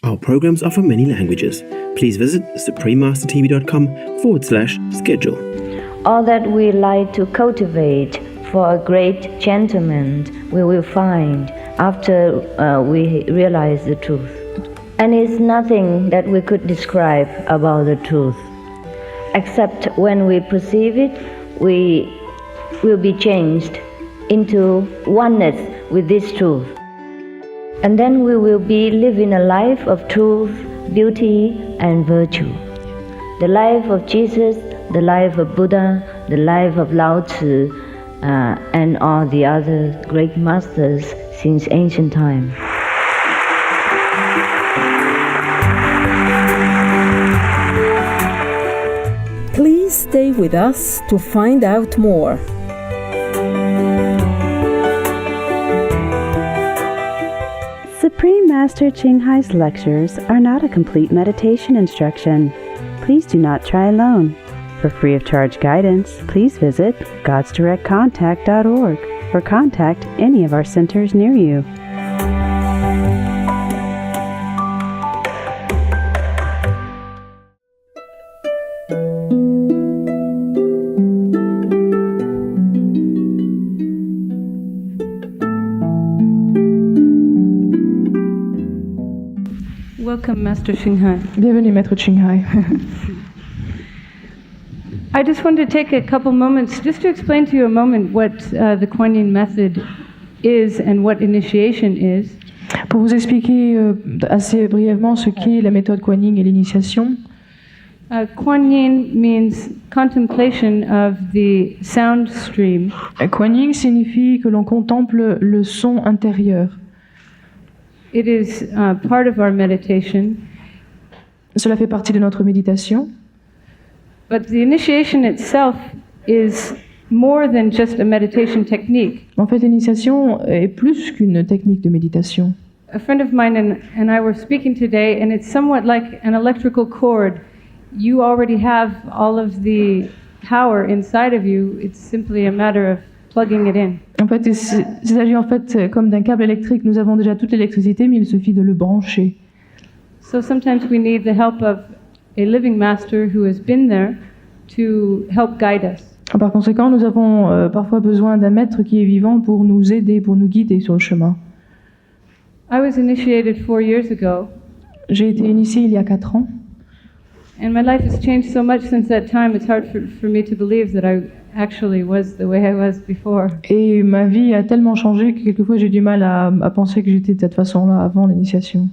Our programs are from many languages. Please visit suprememastertv.com/schedule. All that we like to cultivate for a great gentleman we will find after we realize the truth. And it's nothing that we could describe about the truth, except when we perceive it, we will be changed into oneness with this truth. And then we will be living a life of truth, beauty, and virtue. The life of Jesus, the life of Buddha, the life of Lao Tzu, and all the other great masters since ancient time. Please stay with us to find out more. Supreme Master Ching Hai's lectures are not a complete meditation instruction. Please do not try alone. For free of charge guidance, please visit godsdirectcontact.org or contact any of our centers near you. Welcome, Master Ching Hai. Bienvenue, Maître Ching Hai. I just wanted to take a couple moments just to explain to you a moment what the Kuan Yin method is and what initiation is. Pour vous expliquer assez brièvement ce qu'est la méthode Kuan Yin et l'initiation. Kuan Yin means contemplation of the sound stream. Kuan Yin signifie que l'on contemple le son intérieur. It is part of our meditation. Cela fait partie de notre méditation. But the initiation itself is more than just a meditation technique. En fait, l'initiation est plus qu'une technique de méditation. A friend of mine and I were speaking today, and it's somewhat like an electrical cord. You already have all of the power inside of you. It's simply a matter of plugging it in. En fait, il s'agit en fait comme d'un câble électrique. Nous avons déjà toute l'électricité, mais il suffit de le brancher. So sometimes we need the help of a living master who has been there to help guide us. Par conséquent, nous avons parfois besoin d'un maître qui est vivant pour nous aider, pour nous guider sur le chemin. I was initiated 4 years ago. J'ai été initiée il y a 4 ans. And my life has changed so much since that time, it's hard for me to believe that I actually was the way I was before. Et ma vie a tellement changé que quelquefois j'ai du mal à penser que j'étais de cette façon-là avant l'initiation.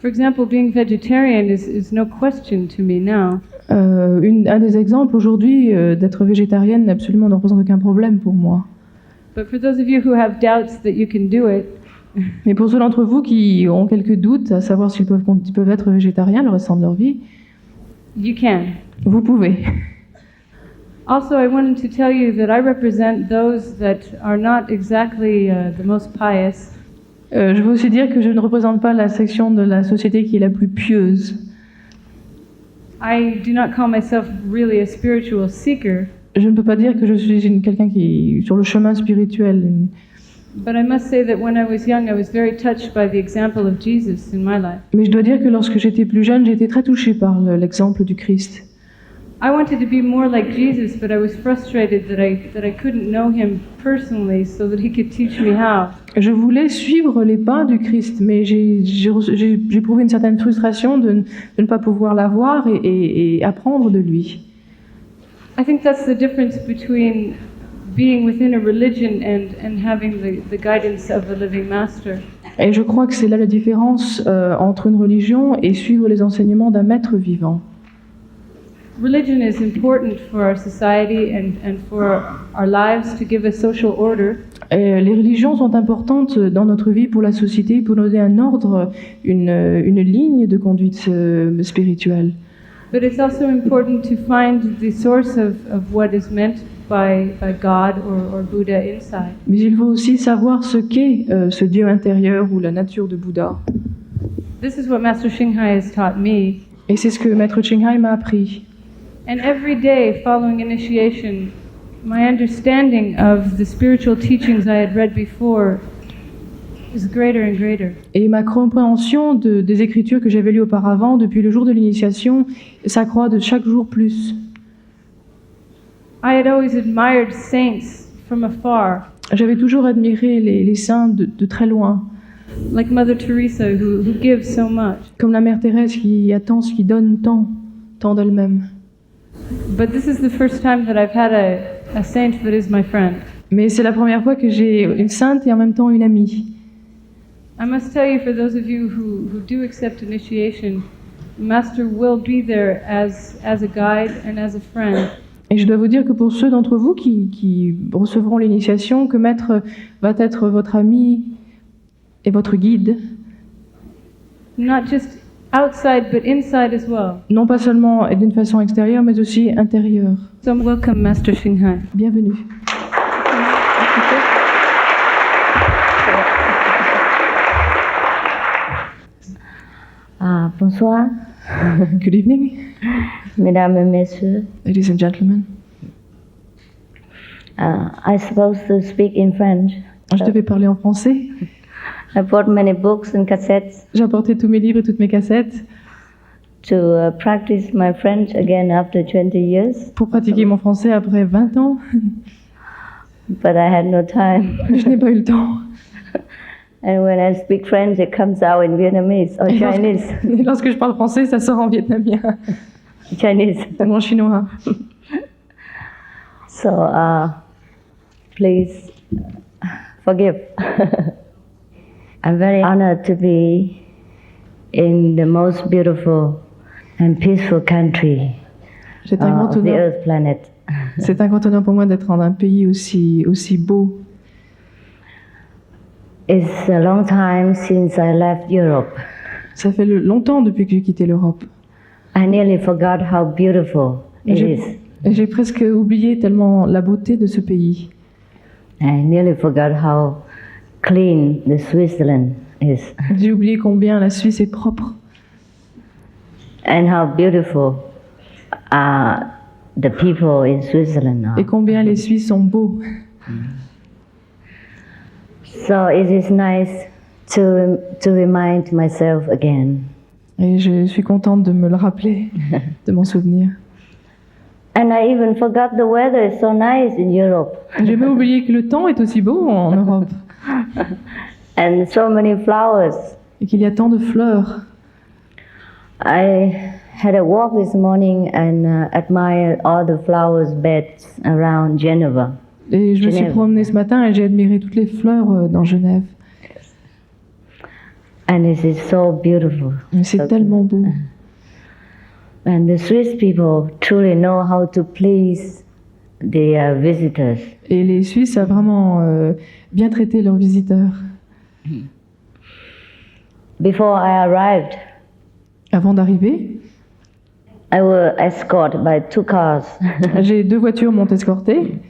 For example, being vegetarian is no question to me now. Un des exemples aujourd'hui, d'être végétarienne absolument ne représente aucun problème pour moi. But for those of you who have doubts that you can do it, mais pour ceux d'entre vous qui ont quelques doutes à savoir s'ils peuvent être végétariens le restant de leur vie, you can. Vous pouvez. Also, I wanted to tell you that I represent those that are not exactly the most pious. Je veux aussi dire que je ne représente pas la section de la société qui est la plus pieuse. I do not call myself really a spiritual seeker. Je ne peux pas dire que je suis quelqu'un qui est sur le chemin spirituel. But I must say that when I was young, I was very touched by the example of Jesus in my life. Mais je dois dire que lorsque j'étais plus jeune, j'ai été très touchée par l'exemple du Christ. I wanted to be more like Jesus, but I was frustrated that I couldn't know him personally so that he could teach me how. Je voulais suivre les pas du Christ, mais j'ai éprouvé une certaine frustration de ne pas pouvoir la voir et apprendre de lui. I think that's the difference between being within a religion and having the guidance of a living master. Et je crois que c'est là la différence entre une religion et suivre les enseignements d'un maître vivant. Religion is important for our society and for our lives to give a social order. Les religions sont importantes dans notre vie pour la société, pour nous donner un ordre, une ligne de conduite spirituelle. But it's also important to find the source of what is meant by God or Buddha inside. Mais il faut aussi savoir ce qu'est ce Dieu intérieur ou la nature de Bouddha. This is what Master Ching Hai has taught me. Et c'est ce que Maître Ching Hai m'a appris. And every day following initiation, my understanding of the spiritual teachings I had read before is greater and greater. Et ma compréhension des écritures que j'avais lues auparavant, depuis le jour de l'initiation, s'accroît de chaque jour plus. I had always admired saints from afar, J'avais toujours admiré les saints de très loin, like Mother Teresa, who gives so much. comme la Mère Thérèse qui donne tant d'elle-même. But this is the first time that I've had a saint that is my friend. Mais c'est la première fois que j'ai une sainte et en même temps une amie. I must tell you, for those of you who do accept initiation, the Master will be there as a guide and as a friend. Et je dois vous dire que pour ceux d'entre vous qui recevront l'initiation, que Maître va être votre ami et votre guide, Not just outside, but inside as well. non pas seulement d'une façon extérieure, mais aussi intérieure. So welcome, Master Xinghai. Bienvenue. Bonsoir, Good evening, mesdames et messieurs. ladies and gentlemen. I supposed to speak in French. Je devais parler en français. I bought many books and cassettes J'ai apporté tous mes livres et toutes mes cassettes to practice my French again after 20 years, pour pratiquer mon français après 20 ans. but I had no time. Je n'ai pas eu le temps. And when I speak French, it comes out in Vietnamese or Chinese. Et lorsque je parle français, ça sort en vietnamien Chinese. ou en chinois. So please forgive. I'm very honored to be in the most beautiful and peaceful country C'est un grand of the honneur. Earth planet. C'est un grand honneur pour moi d'être dans un pays aussi beau. It's a long time since I left Europe. Ça fait longtemps depuis que j'ai quitté l'Europe. I nearly forgot how beautiful it is. J'ai presque oublié tellement la beauté de ce pays. I nearly forgot how clean the Switzerland is J'ai oublié combien la Suisse est propre and how beautiful the people in Switzerland are. et combien les Suisses sont beaux. So it is nice to remind myself again. Et je suis contente de me le rappeler, de m'en souvenir. And I even forgot the weather is so nice in Europe J'ai même oublié que le temps est aussi beau en Europe and so many flowers. et qu'il y a tant de fleurs. I had a walk this morning and admired all the flowers beds around Geneva. Et je me suis Genève. promenée ce matin et j'ai admiré toutes les fleurs dans Genève. And it is so beautiful. Et c'est tellement beau. And the Swiss people truly know how to please the visitors. Et les Suisses savent vraiment bien traiter leurs visiteurs. Before I arrived, Avant d'arriver, I was escorted by 2 cars deux voitures m'ont escortée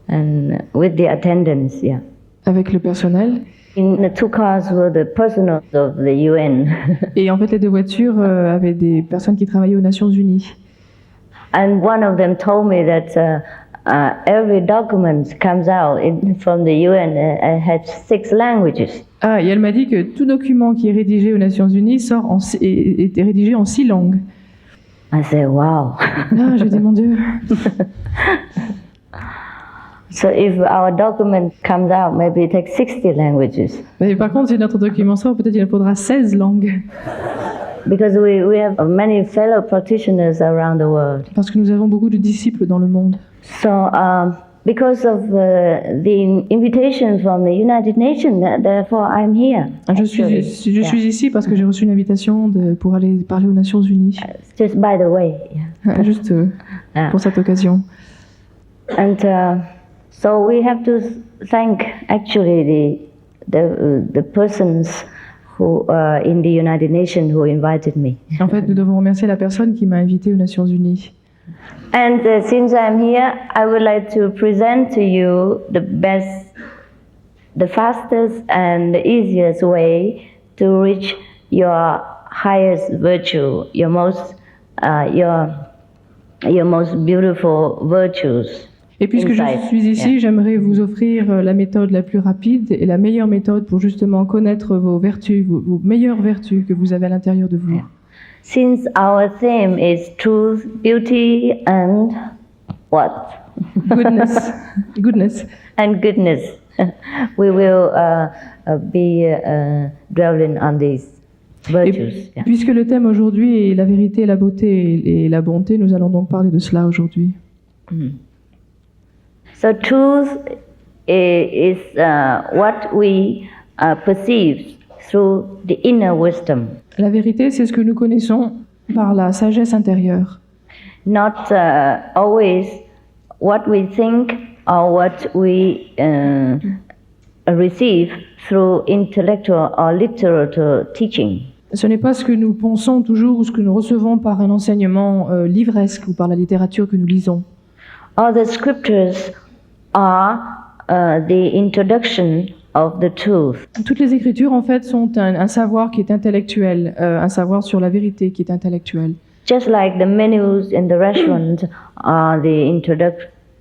and with the attendants, yeah. avec le personnel. In the 2 cars were the personals of the UN. Et en fait, les deux voitures avaient des personnes qui travaillaient aux Nations Unies. And one of them told me that every document comes out from the UN has 6 languages. Ah, et elle m'a dit que tout document qui est rédigé aux Nations Unies est rédigé en 6 langues. I said, wow. Ah, j'ai dit, mon Dieu. So if our document comes out, maybe it takes 60 languages. Mais par contre, si notre document sort, peut-être il en faudra 16 langues. Because we have many fellow practitioners around the world. Parce que nous avons beaucoup de disciples dans le monde. So because of the invitation from the United Nations, therefore I'm here. Je suis ici parce que j'ai reçu une invitation pour aller parler aux Nations Unies. Just by the way. Yeah. Juste pour cette occasion. And so we have to thank actually the persons who in the United Nations who invited me. En fait, nous devons remercier la personne qui m'a invité aux Nations Unies. And since I'm here, I would like to present to you the best, the fastest and the easiest way to reach your highest virtue, your most beautiful virtues. Et puisque je Inside, suis ici, j'aimerais vous offrir la méthode la plus rapide et la meilleure méthode pour justement connaître vos vertus, vos meilleures vertus que vous avez à l'intérieur de vous. Since our theme is truth, beauty, and what? Goodness. Goodness. And goodness. We will be dwelling on these virtues. Et puisque le thème aujourd'hui est la vérité, la beauté et la bonté, nous allons donc parler de cela aujourd'hui. So truth is what we perceive through the inner wisdom, La vérité, c'est ce que nous connaissons par la sagesse intérieure. not always what we think or what we receive through intellectual or literary teaching. Ce n'est pas ce que nous pensons toujours ou ce que nous recevons par un enseignement livresque ou par la littérature que nous lisons. All the scriptures are the introduction of the truth. Toutes les écritures, en fait, sont un savoir qui est intellectuel, un savoir sur la vérité qui est intellectuel. Just like the menus in the restaurant are the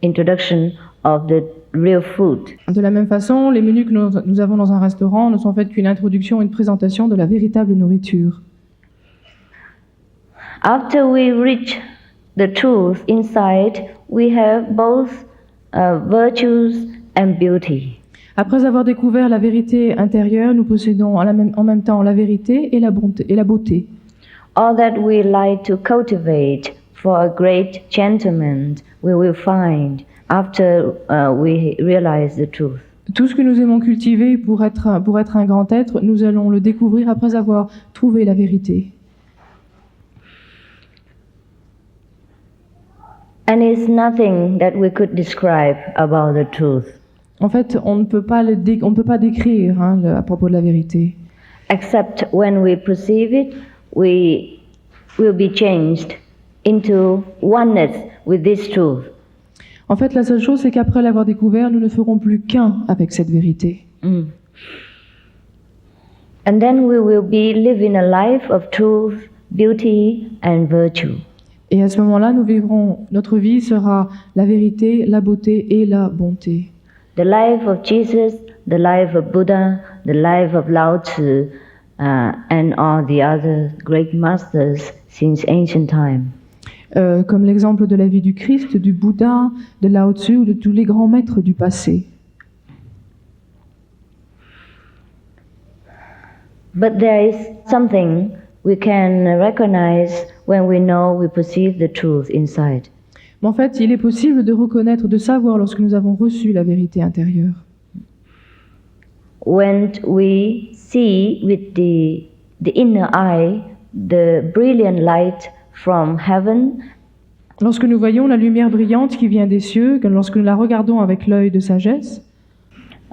introduction of the real food. De la même façon, les menus que nous avons dans un restaurant ne sont faits qu'une introduction, une présentation de la véritable nourriture. After we reach the truth inside, we have both virtues and beauty. Après avoir découvert la vérité intérieure, nous possédons en même temps la vérité et la beauté. All that we like to cultivate for a great gentleman, we will find after we realize the truth. Tout ce que nous aimons cultiver pour être un grand être, nous allons le découvrir après avoir trouvé la vérité. And it's nothing that we could describe about the truth, En fait, on ne peut pas décrire à propos de la vérité. except when we perceive it, we will be changed into oneness with this truth. En fait, la seule chose, c'est qu'après l'avoir découvert, nous ne ferons plus qu'un avec cette vérité. And then we will be living a life of truth, beauty, and virtue. Et à ce moment-là, notre vie sera la vérité, la beauté et la bonté. The life of Jesus, the life of Buddha, the life of Lao Tzu, and all the other great masters since ancient time. Comme l'exemple de la vie du Christ, du Bouddha, de Lao Tzu ou de tous les grands maîtres du passé. But there is something we can recognize when we know we perceive the truth inside. Mais en fait, il est possible de reconnaître, de savoir lorsque nous avons reçu la vérité intérieure. When we see with the inner eye the brilliant light from heaven, Lorsque nous voyons la lumière brillante qui vient des cieux, lorsque nous la regardons avec l'œil de sagesse,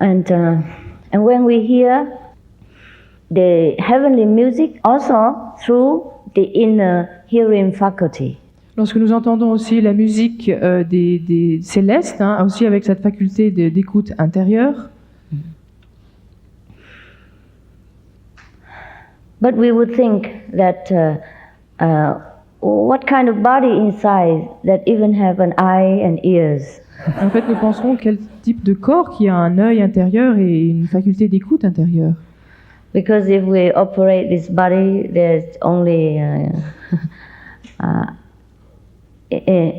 and when we hear the heavenly music also through the inner hearing faculty. lorsque nous entendons aussi la musique des célestes, aussi avec cette faculté d'écoute intérieure, But we would think that what kind of body inside that even have an eye and ears? en fait, nous penserons quel type de corps qui a un œil intérieur et une faculté d'écoute intérieure. Because if we operate this body, there's only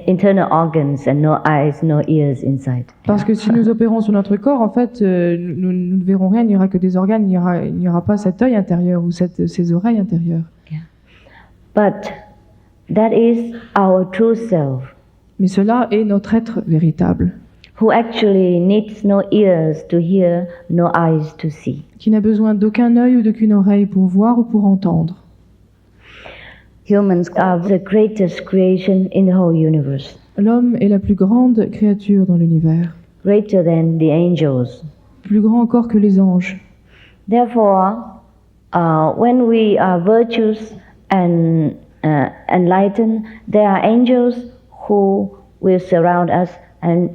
internal organs and no eyes, no ears inside. Parce que si nous opérons sur notre corps, en fait, nous ne verrons rien, il n'y aura que des organes, il n'y aura pas cet œil intérieur ou ces oreilles intérieures. But that is our true self, Mais cela est notre être véritable, who actually needs no ears to hear, no eyes to see. qui n'a besoin d'aucun œil ou d'aucune oreille pour voir ou pour entendre. Humans are the greatest creation in the whole universe, L'homme est la plus grande créature dans l'univers, greater than the angels. plus grand encore que les anges. Therefore, when we are virtuous and enlightened, there are angels who will surround us and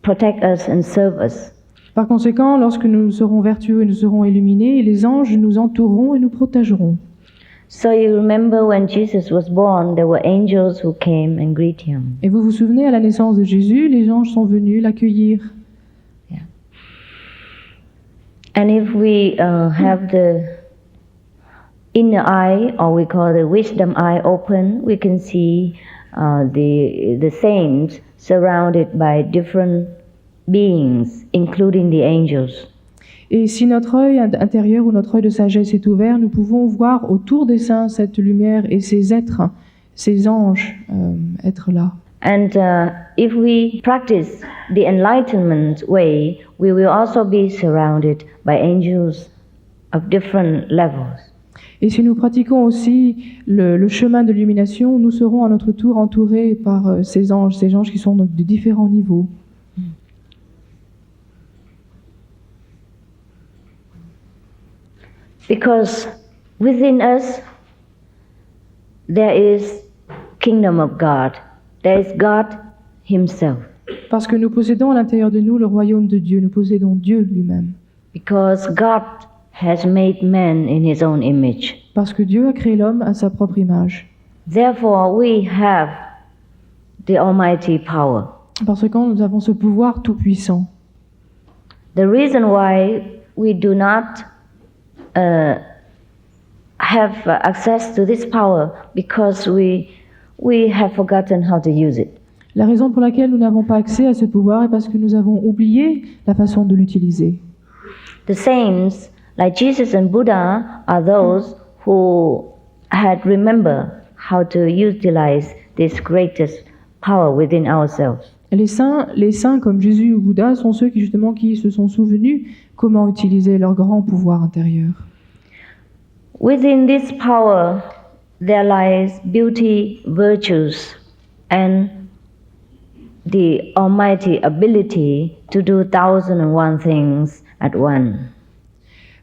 protect us and serve us. Par conséquent, lorsque nous serons vertueux et nous serons illuminés, les anges nous entoureront et nous protégeront. So you remember when Jesus was born, there were angels who came and greet him. Et vous vous souvenez, à la naissance de Jésus, les anges sont venus l'accueillir. And if we have the inner eye, or we call the wisdom eye open, we can see the saints surrounded by different beings, including the angels. Et si notre œil intérieur ou notre œil de sagesse est ouvert, nous pouvons voir autour des saints cette lumière et ces êtres, ces anges être là. And if we practice the enlightenment way, we will also be surrounded by angels of different levels. Et si nous pratiquons aussi le chemin de l'illumination, nous serons à notre tour entourés par ces anges qui sont donc de différents niveaux. Because within us there is kingdom of God. There is God himself. Parce que nous possédons à l'intérieur de nous le royaume de Dieu, nous possédons Dieu lui-même. Because God has made man in his own image. Parce que Dieu a créé l'homme à sa propre image. Therefore we have the almighty power. Parce que nous avons ce pouvoir tout-puissant. The reason why we do not have access to this power because we have forgotten how to use it. La raison pour laquelle nous n'avons pas accès à ce pouvoir est parce que nous avons oublié la façon de l'utiliser. The saints, like Jesus and Buddha, are those who had remembered how to utilize this greatest power within ourselves. Les saints comme Jésus ou Bouddha sont ceux qui se sont souvenus comment utiliser leur grand pouvoir intérieur. Within this power, there lies beauty, virtues, and the almighty ability to do 1,001 things at once.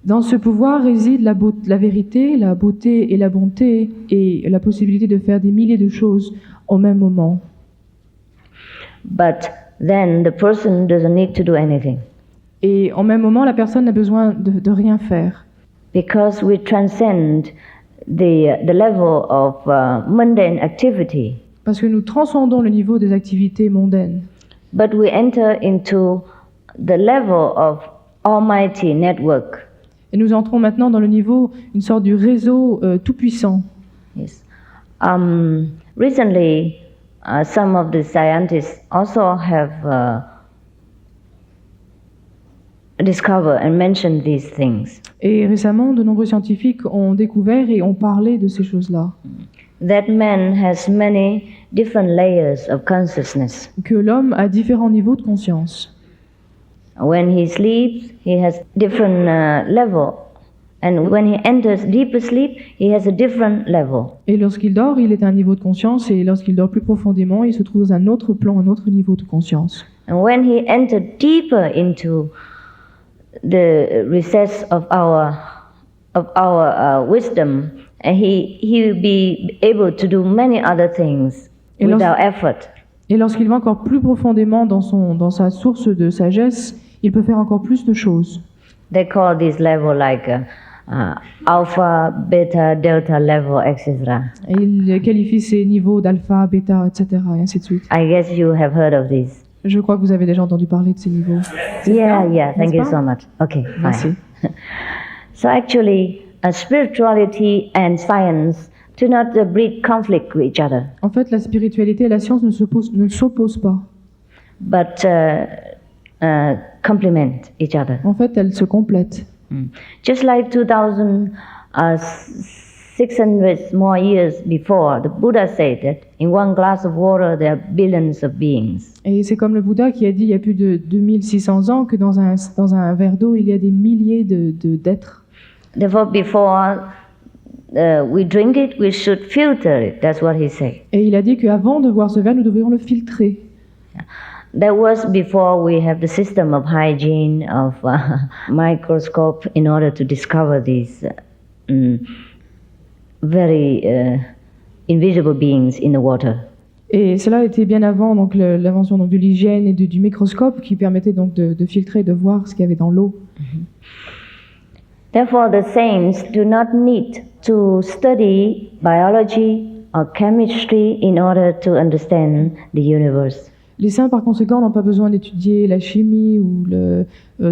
Dans ce pouvoir réside la vérité, la beauté et la bonté et la possibilité de faire des milliers de choses au même moment. But then the person doesn't need to do anything. Et en même moment, la personne n'a besoin de rien faire. Because we transcend the level of mundane activity. Parce que nous transcendons le niveau des activités mondaines. But we enter into the level of almighty network. Et nous entrons maintenant dans le niveau, une sorte du réseau tout-puissant. Yes. Recently, some of the scientists also have discovered and mentioned these things. Et récemment, de nombreux scientifiques ont découvert et ont parlé de ces choses-là. That man has many different layers of consciousness. Que l'homme a différents niveaux de conscience. When he sleeps, he has different level. And when he enters deeper sleep, he has a different level. Et lorsqu'il dort, il est à un niveau de conscience, et lorsqu'il dort plus profondément, il se trouve dans un autre plan, un autre niveau de conscience. And when he enters deeper into the recess of our wisdom, he will be able to do many other things without effort. Et lorsqu'il va encore plus profondément dans sa source de sagesse, il peut faire encore plus de choses. They call this level like alpha, beta, delta level, etc. Et il qualifie ces niveaux d'alpha, bêta, etc. et ainsi de suite. I guess you have heard of this. Je crois que vous avez déjà entendu parler de ces niveaux. Yeah, thank you so much. Okay, Merci. fine. So actually, spirituality and science do not breed conflict with each other, En fait, la spiritualité et la science ne s'opposent pas. but complement each other. En fait, elles se complètent. Just like 2,600 more years before, the Buddha said that in one glass of water there are billions of beings. Et c'est comme le Bouddha qui a dit il y a plus de 2600 ans que dans un verre d'eau, il y a des milliers d'êtres. Therefore, before we drink it, we should filter it. That's what he said. Et il a dit qu'avant de boire ce verre, nous devrions le filtrer. That was before we have the system of hygiene, of microscope, in order to discover these very invisible beings in the water. Et cela était bien avant donc l'invention de l'hygiène et du microscope qui permettait donc de filtrer, de voir ce qu'il y avait dans l'eau. Therefore, the saints do not need to study biology or chemistry in order to understand the universe. Les saints, par conséquent, n'ont pas besoin d'étudier la chimie ou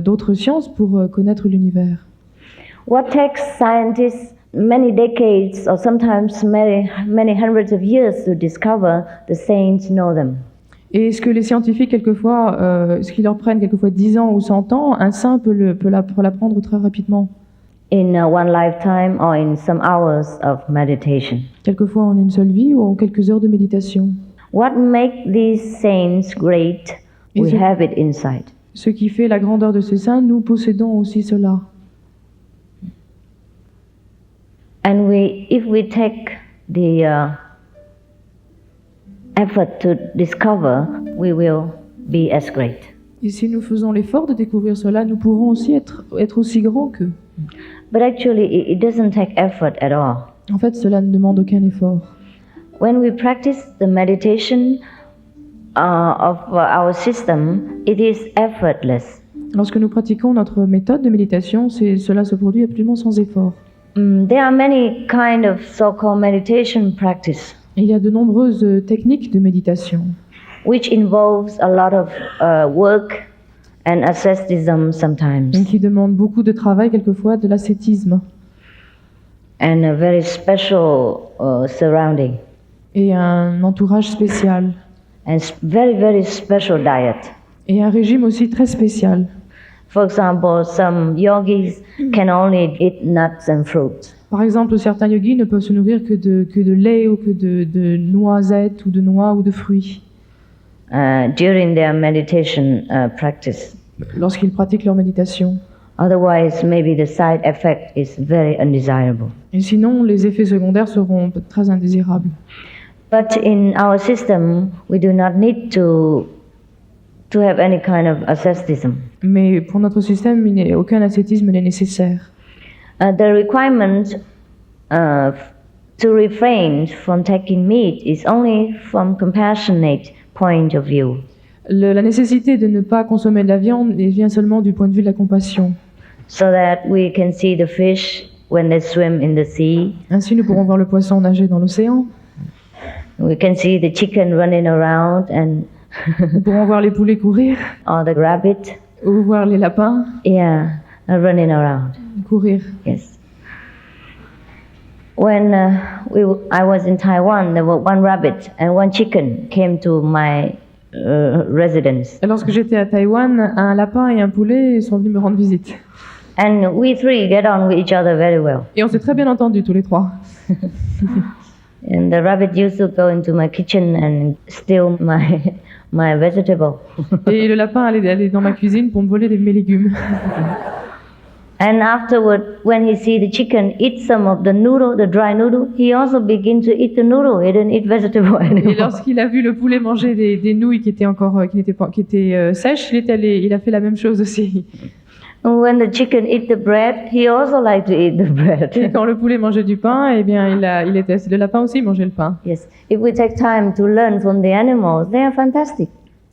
d'autres sciences pour connaître l'univers. What takes scientists many decades or sometimes many hundreds of years to discover, the saints know them. Et ce que les scientifiques, quelquefois, ce qui leur prennent quelquefois 10 ans ou 100 ans, un saint peut l'apprendre très rapidement. In one lifetime or in some hours of meditation. Quelquefois en une seule vie ou en quelques heures de méditation. What makes these saints great? Et We have it inside. Ce qui fait la grandeur de ces saints, nous possédons aussi cela. And if we take the effort to discover, we will be as great. Et si nous faisons l'effort de découvrir cela, nous pourrons aussi être aussi grands qu'eux. But actually, it doesn't take effort at all. En fait, cela ne demande aucun effort. When we practice the meditation of our system, it is effortless. Lorsque nous pratiquons notre méthode de méditation, cela se produit absolument sans effort. There are many kind of so-called meditation practice, Il y a de nombreuses techniques de méditation which involves a lot of work and asceticism sometimes, qui demandent beaucoup de travail, quelquefois de l'ascétisme and a very special surrounding, et un entourage spécial and very, very special diet. et un régime aussi très spécial. For example, some yogis can only eat nuts and fruits. Par exemple, certains yogis ne peuvent se nourrir que de lait ou que de noisettes ou de noix ou de fruits During their meditation practice. lorsqu'ils pratiquent leur méditation. Otherwise, maybe the side effect is very undesirable. Et sinon, les effets secondaires seront très indésirables. But in our system, we do not need to have any kind of asceticism. Mais pour notre système, aucun ascétisme n'est nécessaire. The requirement to refrain from taking meat is only from compassionate point of view. La nécessité de ne pas consommer de la viande vient seulement du point de vue de la compassion. So that we can see the fish when they swim in the sea. Ainsi, nous pourrons voir le poisson nager dans l'océan. We can see the chicken running around and Nous pourrons voir les poulets courir or the rabbit, ou voir les lapins running around. courir. Yes. When I was in Taiwan, there were one rabbit and one chicken came to my residence. Et lorsque j'étais à Taïwan, un lapin et un poulet sont venus me rendre visite. And we three get on with each other very well. Et on s'est très bien entendus tous les trois. And the rabbit used to go into my kitchen and steal my vegetable. Et le lapin allait aller dans ma cuisine pour me voler mes légumes. And afterward, when he see the chicken eat some of the noodle, the dry noodle, he also begin to eat the noodle. He didn't eat vegetable anymore. Et lorsqu'il a vu le poulet manger des nouilles qui étaient sèches, il a fait la même chose aussi. And when the chicken eat the bread, he also like to eat the bread. Et quand le poulet mangeait du pain, eh bien, le lapin aussi mangeait le pain. Yes. If we take time to learn from the animals, they are fantastic.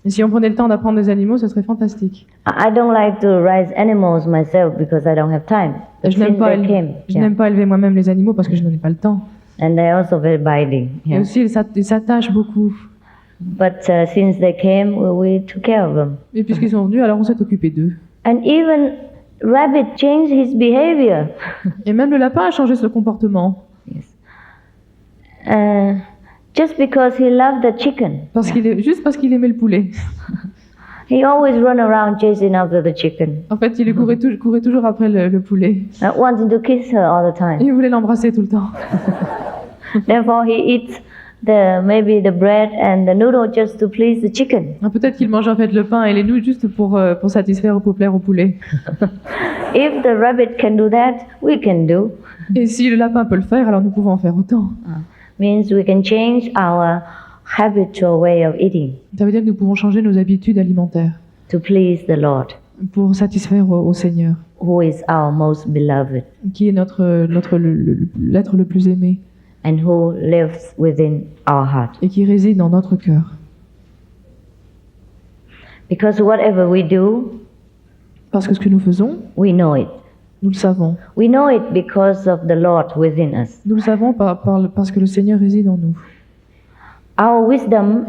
Et si on prenait le temps d'apprendre des animaux, ce serait fantastique. I don't like to raise animals myself because I don't have time. But Je n'aime since pas, they came, n'aime pas élever moi-même les animaux parce que je n'en ai pas le temps. and they're also very binding. Et aussi, ils s'attachent beaucoup. But since they came, we took care of them. Et puisqu'ils sont venus, alors on s'est occupé d'eux. And even rabbit changed his behavior. Et même le lapin a changé son comportement. Just because he loved the chicken. Juste parce qu'il aimait le poulet. He always run around chasing after the chicken, En fait, il courait toujours après le poulet. wanting to kiss her all the Et time. il voulait l'embrasser tout le temps. Therefore, he eats maybe the bread and the noodle just to please the chicken. Peut-être qu'il mange en fait le pain et les nouilles juste pour satisfaire ou pour plaire au poulet. If the rabbit can do that, we can do. Et si le lapin peut le faire, alors nous pouvons en faire autant. Means we can change our habitual way of eating Ça veut dire que nous pouvons changer nos habitudes alimentaires to please the Lord, pour satisfaire au Seigneur, who is our most beloved qui est l'être le plus aimé and who lives within our heart. et qui réside dans notre cœur. Because whatever we do, Parce que ce que nous faisons, we know it. Nous le savons. We know it because of the Lord within us. Nous le savons parce que le Seigneur réside en nous. Our wisdom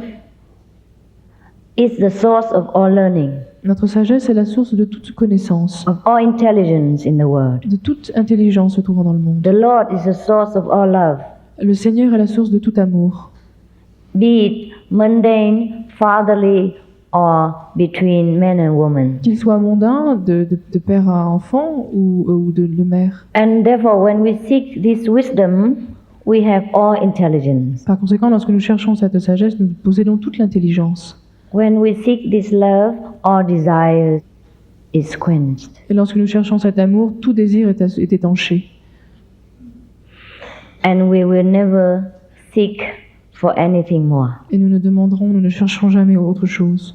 is the source of all learning, Notre sagesse est la source de toute connaissance, of all intelligence in the world. de toute intelligence se trouvant dans le monde. The Lord is the source of all love, Le Seigneur est la source de tout amour, be it mundane, fatherly, or between men and women. qu'il soit mondain, de père à enfant ou de mère. And therefore, when we seek this wisdom, we have all intelligence. Par conséquent, lorsque nous cherchons cette sagesse, nous possédons toute l'intelligence. When we seek this love, all desire is quenched. Et lorsque nous cherchons cet amour, tout désir est étanché. And we will never seek for anything more. Et nous ne chercherons jamais autre chose.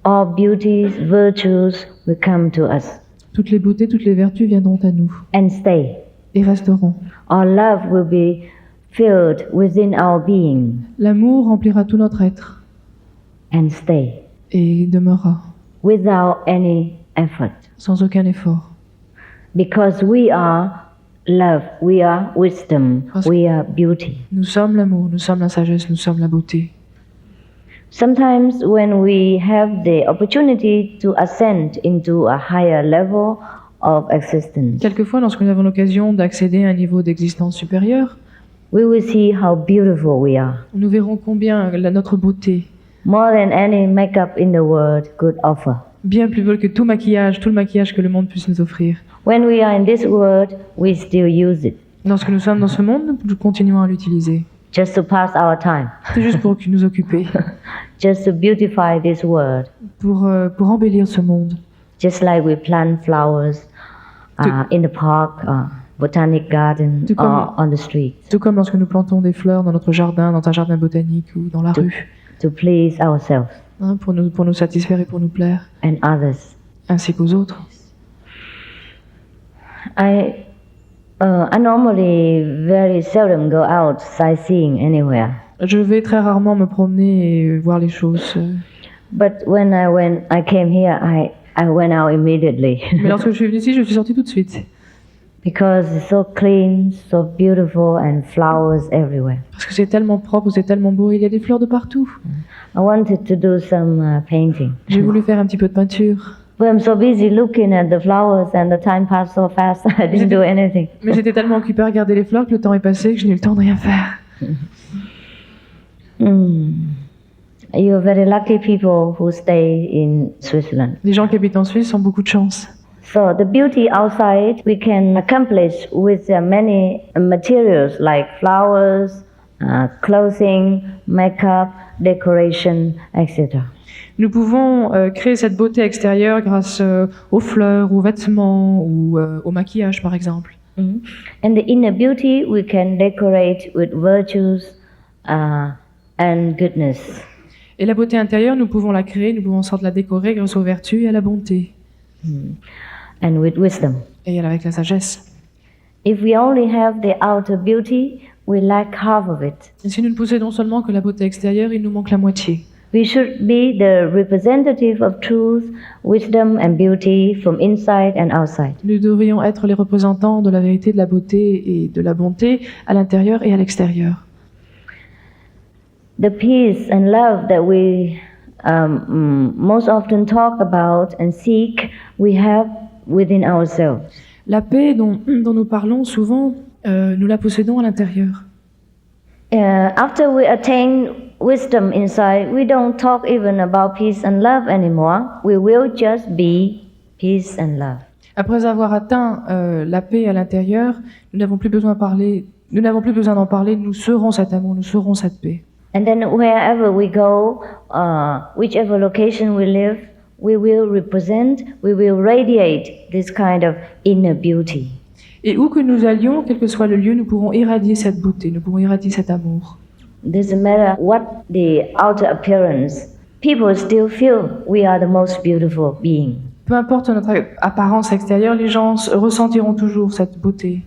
All beauties, virtues will come to us Toutes les beautés, toutes les vertus viendront à nous and stay. et resteront. Our love will be filled within our being L'amour remplira tout notre être and stay et demeurera without any effort. sans aucun effort. Because we are love, we are wisdom, Parce- we are beauty. Nous sommes l'amour, nous sommes la sagesse, nous sommes la beauté. Sometimes when we have the opportunity to ascend into a higher level of existence, Quelquefois, lorsque nous avons l'occasion d'accéder à un niveau d'existence supérieur, we will see how beautiful we are. nous verrons combien notre beauté, More than any makeup in the world could offer. bien plus belle que tout le maquillage que le monde puisse nous offrir. When we are in this world, we still use it Lorsque nous sommes dans ce monde, nous continuons à l'utiliser. just to pass our time, C'est juste pour nous occuper, just to beautify this world, pour embellir ce monde. just like we plant flowers in the park, botanic garden, Tout comme- or on the street Tout comme lorsque nous plantons des fleurs dans notre jardin, dans un jardin botanique ou dans la rue, to please ourselves hein, pour nous satisfaire et pour nous plaire, and others. ainsi qu'aux autres. I normally very seldom go out sightseeing anywhere. Je vais très rarement me promener et voir les choses. But when I came here, I went out immediately Mais lorsque je suis venue ici, je suis sortie tout de suite. because it's so clean, so beautiful, and flowers everywhere. Parce que c'est tellement propre, c'est tellement beau, il y a des fleurs de partout. I wanted to do some painting. J'ai voulu faire un petit peu de peinture. But I'm so busy looking at the flowers and the time passed so fast, I didn't do anything. Mais j'étais tellement occupée à regarder les fleurs que le temps est passé que je n'ai eu le temps de rien faire. You're very lucky people who stay in Switzerland. Les gens qui habitent en Suisse ont beaucoup de chance. So the beauty outside we can accomplish with many materials like flowers, clothing, makeup, decoration, etc. Nous pouvons créer cette beauté extérieure grâce aux fleurs, aux vêtements ou au maquillage, par exemple. And the inner beauty we can decorate with virtues and goodness. Et la beauté intérieure, nous pouvons la créer, nous pouvons en sorte la décorer grâce aux vertus et à la bonté, And with wisdom. et avec la sagesse. If we only have the outer beauty, we lack half of it. Et si nous ne possédons seulement que la beauté extérieure, il nous manque la moitié. We should be the representative of truth, wisdom, and beauty from inside and outside. Nous devrions être les représentants de la vérité, de la beauté et de la bonté à l'intérieur et à l'extérieur. The peace and love that we most often talk about and seek, we have within ourselves. La paix dont nous parlons souvent, nous la possédons à l'intérieur. After we attain wisdom inside, we don't talk even about peace and love anymore. We will just be peace and love. Après avoir atteint la paix à l'intérieur, nous n'avons plus besoin d'en parler, nous serons cet amour, nous serons cette paix. And then wherever we go, whichever location we live, we will represent, we will radiate this kind of inner beauty. Et où que nous allions, quel que soit le lieu, nous pourrons irradier cette beauté, nous pourrons irradier cet amour. Doesn't matter what the outer appearance, people still feel we are the most beautiful being. Peu importe notre apparence extérieure, les gens ressentiront toujours cette beauté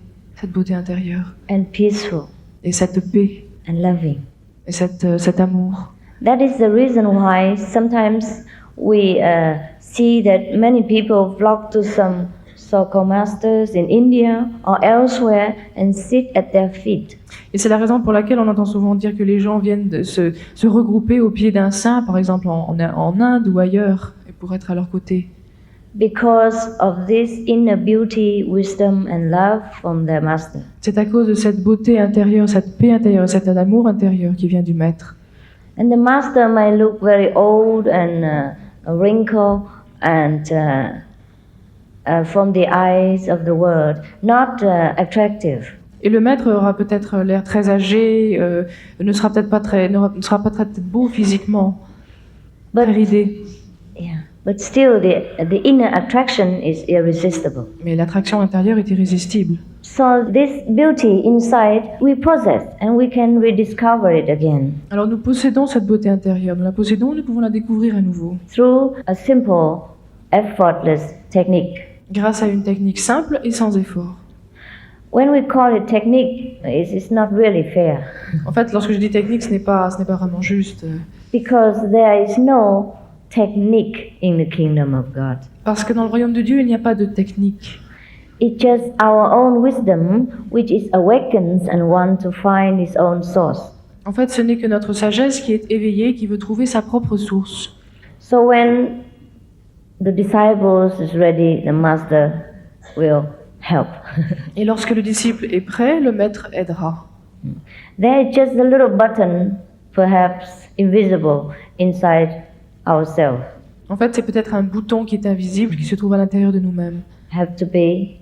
intérieure, And peaceful et cette paix, and loving. et cet amour. That is the reason why sometimes we see that many people flock to some so-called masters in India or elsewhere and sit at their feet. Et c'est la raison pour laquelle on entend souvent dire que les gens viennent de se regrouper au pied d'un saint, par exemple en Inde ou ailleurs, et pour être à leur côté. Because of this inner beauty, wisdom, and love from their master. C'est à cause de cette beauté intérieure, cette paix intérieure, et cet amour intérieur qui vient du maître. And the master might look very old and wrinkled and from the eyes of the world, not attractive. Et le maître aura peut-être l'air très âgé, ne sera peut-être pas très beau physiquement, But, très ridé. yeah, but still the inner attraction is irresistible. Mais l'attraction intérieure est irrésistible. So this beauty inside we possess and we can rediscover it again Alors nous possédons cette beauté intérieure, nous la possédons, nous pouvons la découvrir à nouveau. through a simple, effortless technique. Grâce à une technique simple et sans effort. When we call it technique, it's not really fair En fait, lorsque je dis technique, ce n'est pas vraiment juste. because there is no technique in the kingdom of God. Parce que dans le royaume de Dieu, il n'y a pas de technique. It's just our own wisdom which is awakens and wants to find its own source. En fait, ce n'est que notre sagesse qui est éveillée, qui veut trouver sa propre source. So when the disciples is ready, the master will help. Et lorsque le disciple est prêt, le maître aidera. There is just a little button, perhaps invisible, inside ourselves. En fait, c'est peut-être un bouton qui est invisible, qui se trouve à l'intérieur de nous-mêmes. Have to be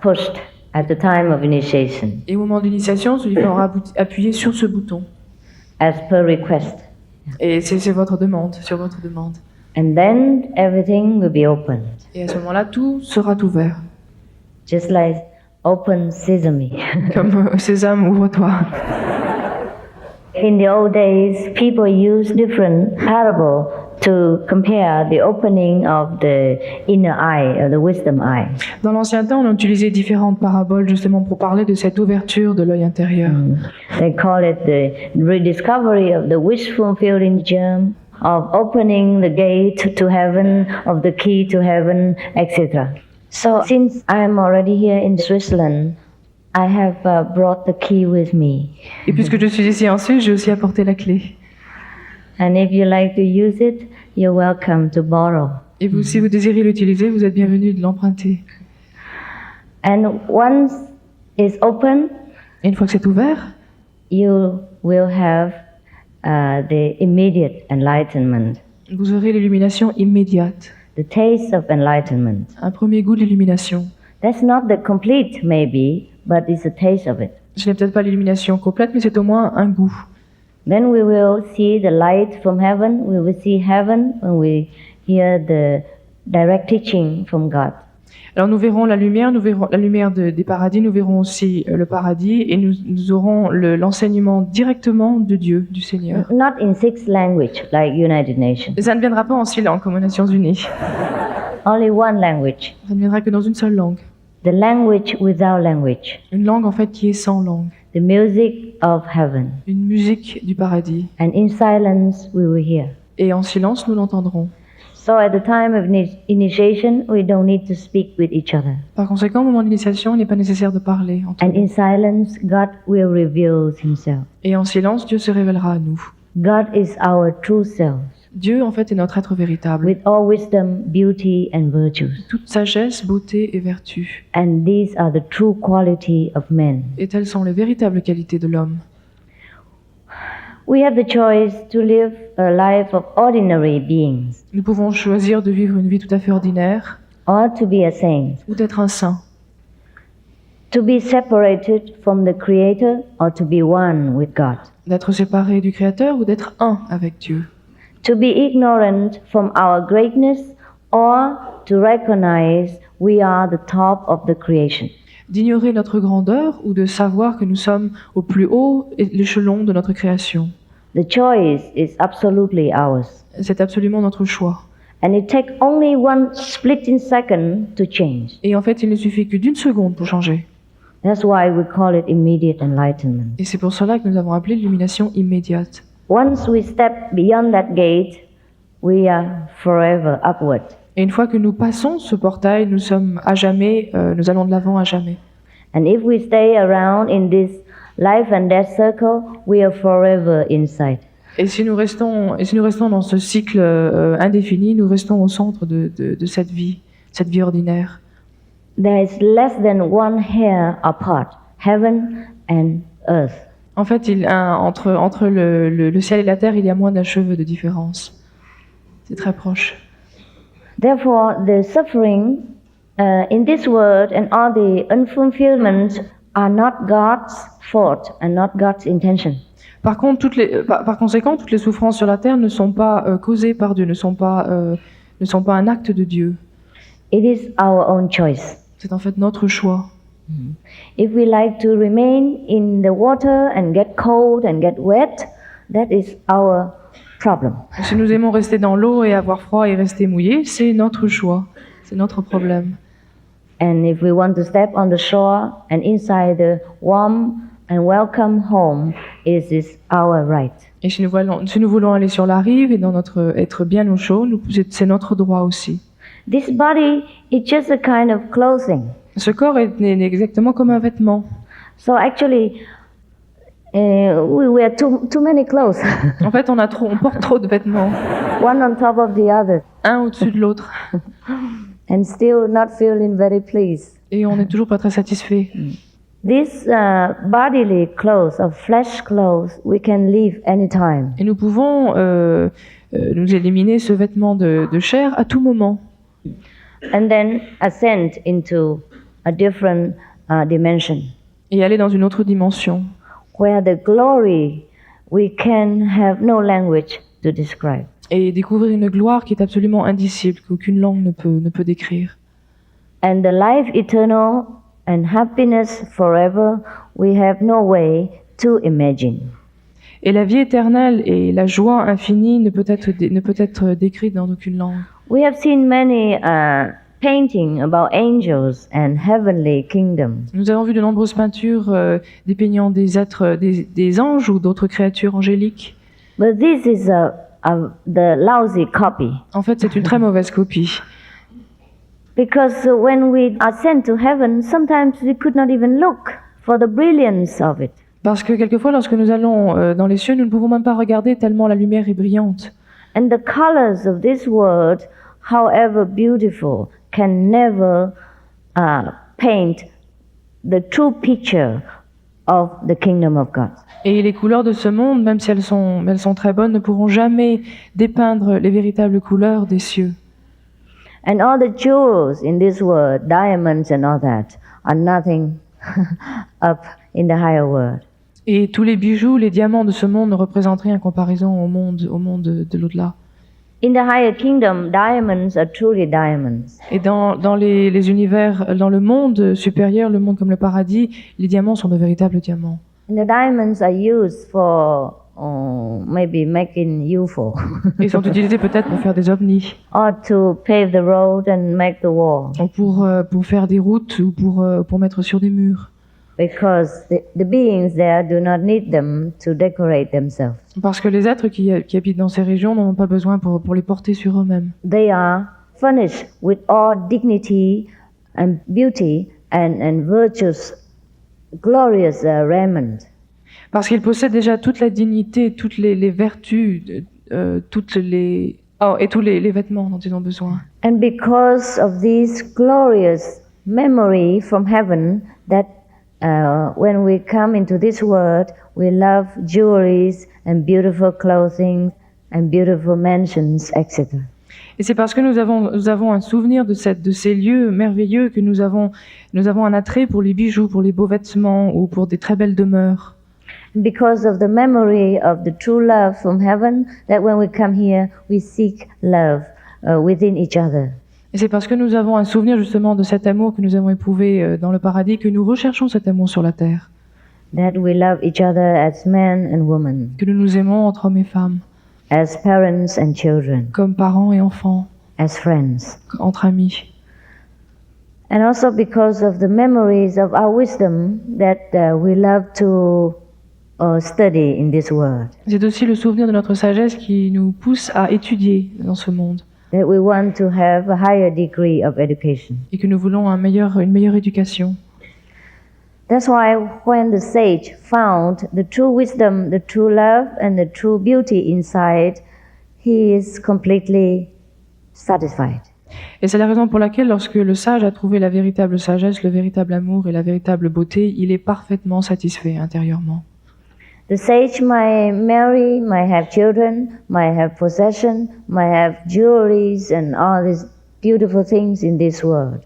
pushed at the time of initiation, Et au moment de l'initiation, celui qui aura appuyé sur ce bouton. as per request. Et c'est votre demande, sur votre demande. And then everything will be opened, Et à ce moment-là, tout sera ouvert. just like open sesame. Comme Sésame, ouvre-toi. In the old days, people used different parables to compare the opening of the inner eye, or the wisdom eye. Dans l'ancien temps, on utilisait différentes paraboles justement pour parler de cette ouverture de l'œil intérieur. They call it the rediscovery of the wish-fulfilling germ, of opening the gate to heaven, of the key to heaven, etc. So, since I am already here in Switzerland, I have brought the key with me. Et puisque je suis ici en Suisse, j'ai aussi apporté la clé. And if you like to use it, you're welcome to borrow. Et vous, si vous désirez l'utiliser, vous êtes bienvenus de l'emprunter. And once it's open, Et une fois que c'est ouvert, you will have the immediate enlightenment, vous aurez l'illumination immédiate. the taste of enlightenment. Un premier goût de l'illumination. That's not the complete, maybe, but it's a taste of it. Ce n'est peut-être pas l'illumination complète, mais c'est au moins un goût. Then we will see the light from heaven. We will see heaven when we hear the direct teaching from God. Alors nous verrons la lumière des paradis, nous verrons aussi le paradis et nous aurons l'enseignement directement de Dieu, du Seigneur. Not in 6 languages like United Nations. Et ça ne viendra pas en 6 langues comme aux Nations Unies. Only one language. Ça ne viendra que dans une seule langue. The language without language. Une langue en fait qui est sans langue. The music of heaven. Une musique du paradis. And in silence we will hear. Et en silence, nous l'entendrons. So at the time of initiation, we don't need to speak with each other. Par conséquent, au moment d'initiation, il n'est pas nécessaire de parler entre And nous. in silence, God will reveal himself. Et en silence, Dieu se révélera à nous. God is our true self, Dieu, en fait, est notre être véritable. with all wisdom, beauty, and virtues. Toute sagesse, beauté et vertu. And these are the true quality of men. Et telles sont les véritables qualités de l'homme. We have the choice to live a life of ordinary beings Nous pouvons choisir de vivre une vie tout à fait ordinaire or to be a saint, ou d'être un saint. to be separated from the Creator or to be one with God, D'être séparé du Créateur ou d'être un avec Dieu. to be ignorant from our greatness or to recognize we are the top of the creation. D'ignorer notre grandeur ou de savoir que nous sommes au plus haut échelon de notre création. The choice is absolutely ours. C'est absolument notre choix. And it takes only one splitting second to change. Et en fait, il ne suffit que d'une seconde pour changer. That's why we call it immediate enlightenment. Et c'est pour cela que nous avons appelé l'illumination immédiate. Once we step beyond that gate, we are forever upward. Et une fois que nous passons ce portail, nous sommes à jamais, nous allons de l'avant à jamais. And if we stay around in this life and death circle, we are forever inside. Et si nous restons dans ce cycle indéfini, nous restons au centre de cette vie ordinaire. There is less than one hair apart, heaven and earth. En fait, entre le ciel et la terre, il y a moins d'un cheveu de différence. C'est très proche. Therefore, the suffering in this world and all the unfulfillments are not God's fault and not God's intention. Par conséquent, toutes les souffrances sur la terre ne sont pas causées par Dieu, ne sont pas un acte de Dieu. It is our own choice. C'est en fait notre choix. If we like to remain in the water and get cold and get wet, that is our problem. Si nous aimons rester dans l'eau et avoir froid et rester mouillés, c'est notre choix, c'est notre problème. And if we want to step on the shore and inside the warm and welcome home, it is our right. Et si nous voulons aller sur la rive et être bien au chaud, c'est notre droit aussi. This body is just a kind of clothing. Ce corps est exactement comme un vêtement. So actually, we wear too many clothes, En fait, on porte trop de vêtements, one on top of the other, un au-dessus de l'autre, and still not feeling very pleased. et on n'est toujours pas très satisfait. This bodily clothes or flesh clothes we can leave anytime. Et nous pouvons nous éliminer ce vêtement de chair à tout moment. And then ascend into a different dimension Et aller dans une autre dimension, where the glory we can have no language to describe. et découvrir une gloire qui est absolument indicible, qu'aucune langue ne peut décrire. And the life eternal and happiness forever we have no way to imagine. Et la vie éternelle et la joie infinie ne peut être décrite dans aucune langue. We have seen many paintings about angels and heavenly kingdom. Nous avons vu de nombreuses peintures dépeignant des êtres, des anges ou d'autres créatures angéliques. But this is the lousy copy. En fait, c'est une très mauvaise copie. Because when we ascend to heaven, sometimes we could not even look for the brilliance of it. Parce que quelquefois, lorsque nous allons dans les cieux, nous ne pouvons même pas regarder tellement la lumière est brillante. And the colors of this world, however beautiful, can never paint the true picture of the kingdom of God. Et les couleurs de ce monde, même si elles sont très bonnes, ne pourront jamais dépeindre les véritables couleurs des cieux. And all the jewels in this world, diamonds and all that, are nothing up in the higher world. Et tous les bijoux, les diamants de ce monde ne représentent rien en comparaison au monde de l'au-delà. In the higher kingdom, diamonds are truly diamonds. Et dans les univers, dans le monde supérieur, le monde comme le paradis, les diamants sont de véritables diamants. And the diamonds are used for maybe making UFO Ils sont utilisés peut-être pour faire des ovnis, or to pave the road and make the wall. ou pour faire des routes, ou pour mettre sur des murs. Because the beings there do not need them to decorate themselves. Parce que les êtres qui habitent dans ces régions n'en ont pas besoin pour les porter sur eux-mêmes. They are furnished with all dignity and beauty and virtuous, glorious raiment. Parce qu'ils possèdent déjà toute la dignité, toutes les vertus, et tous les vêtements dont ils ont besoin. And because of this glorious memory from heaven that when we come into this world, we love jewelries and beautiful clothing and beautiful mansions, etc. Et c'est parce que nous avons un souvenir de ces lieux merveilleux que nous avons un attrait pour les bijoux, pour les beaux vêtements ou pour des très belles demeures. Because of the memory of the true love from heaven, that when we come here, we seek love within each other. Et c'est parce que nous avons un souvenir justement de cet amour que nous avons éprouvé dans le paradis que nous recherchons cet amour sur la terre. That we love each other as men and women, Que nous nous aimons entre hommes et femmes, as parents and children, comme parents et enfants, as friends. entre amis. And also because of the memories of our wisdom that we love to study in this world. C'est aussi le souvenir de notre sagesse qui nous pousse à étudier dans ce monde. that we want to have a higher degree of education. et que nous voulons une meilleure éducation. That's why when the sage found the true wisdom, the true love, and the true beauty inside, he is completely satisfied. Et c'est la raison pour laquelle, lorsque le sage a trouvé la véritable sagesse, le véritable amour et la véritable beauté, il est parfaitement satisfait intérieurement. The sage might marry, might have children, might have possession, might have jewelries and all these beautiful things in this world.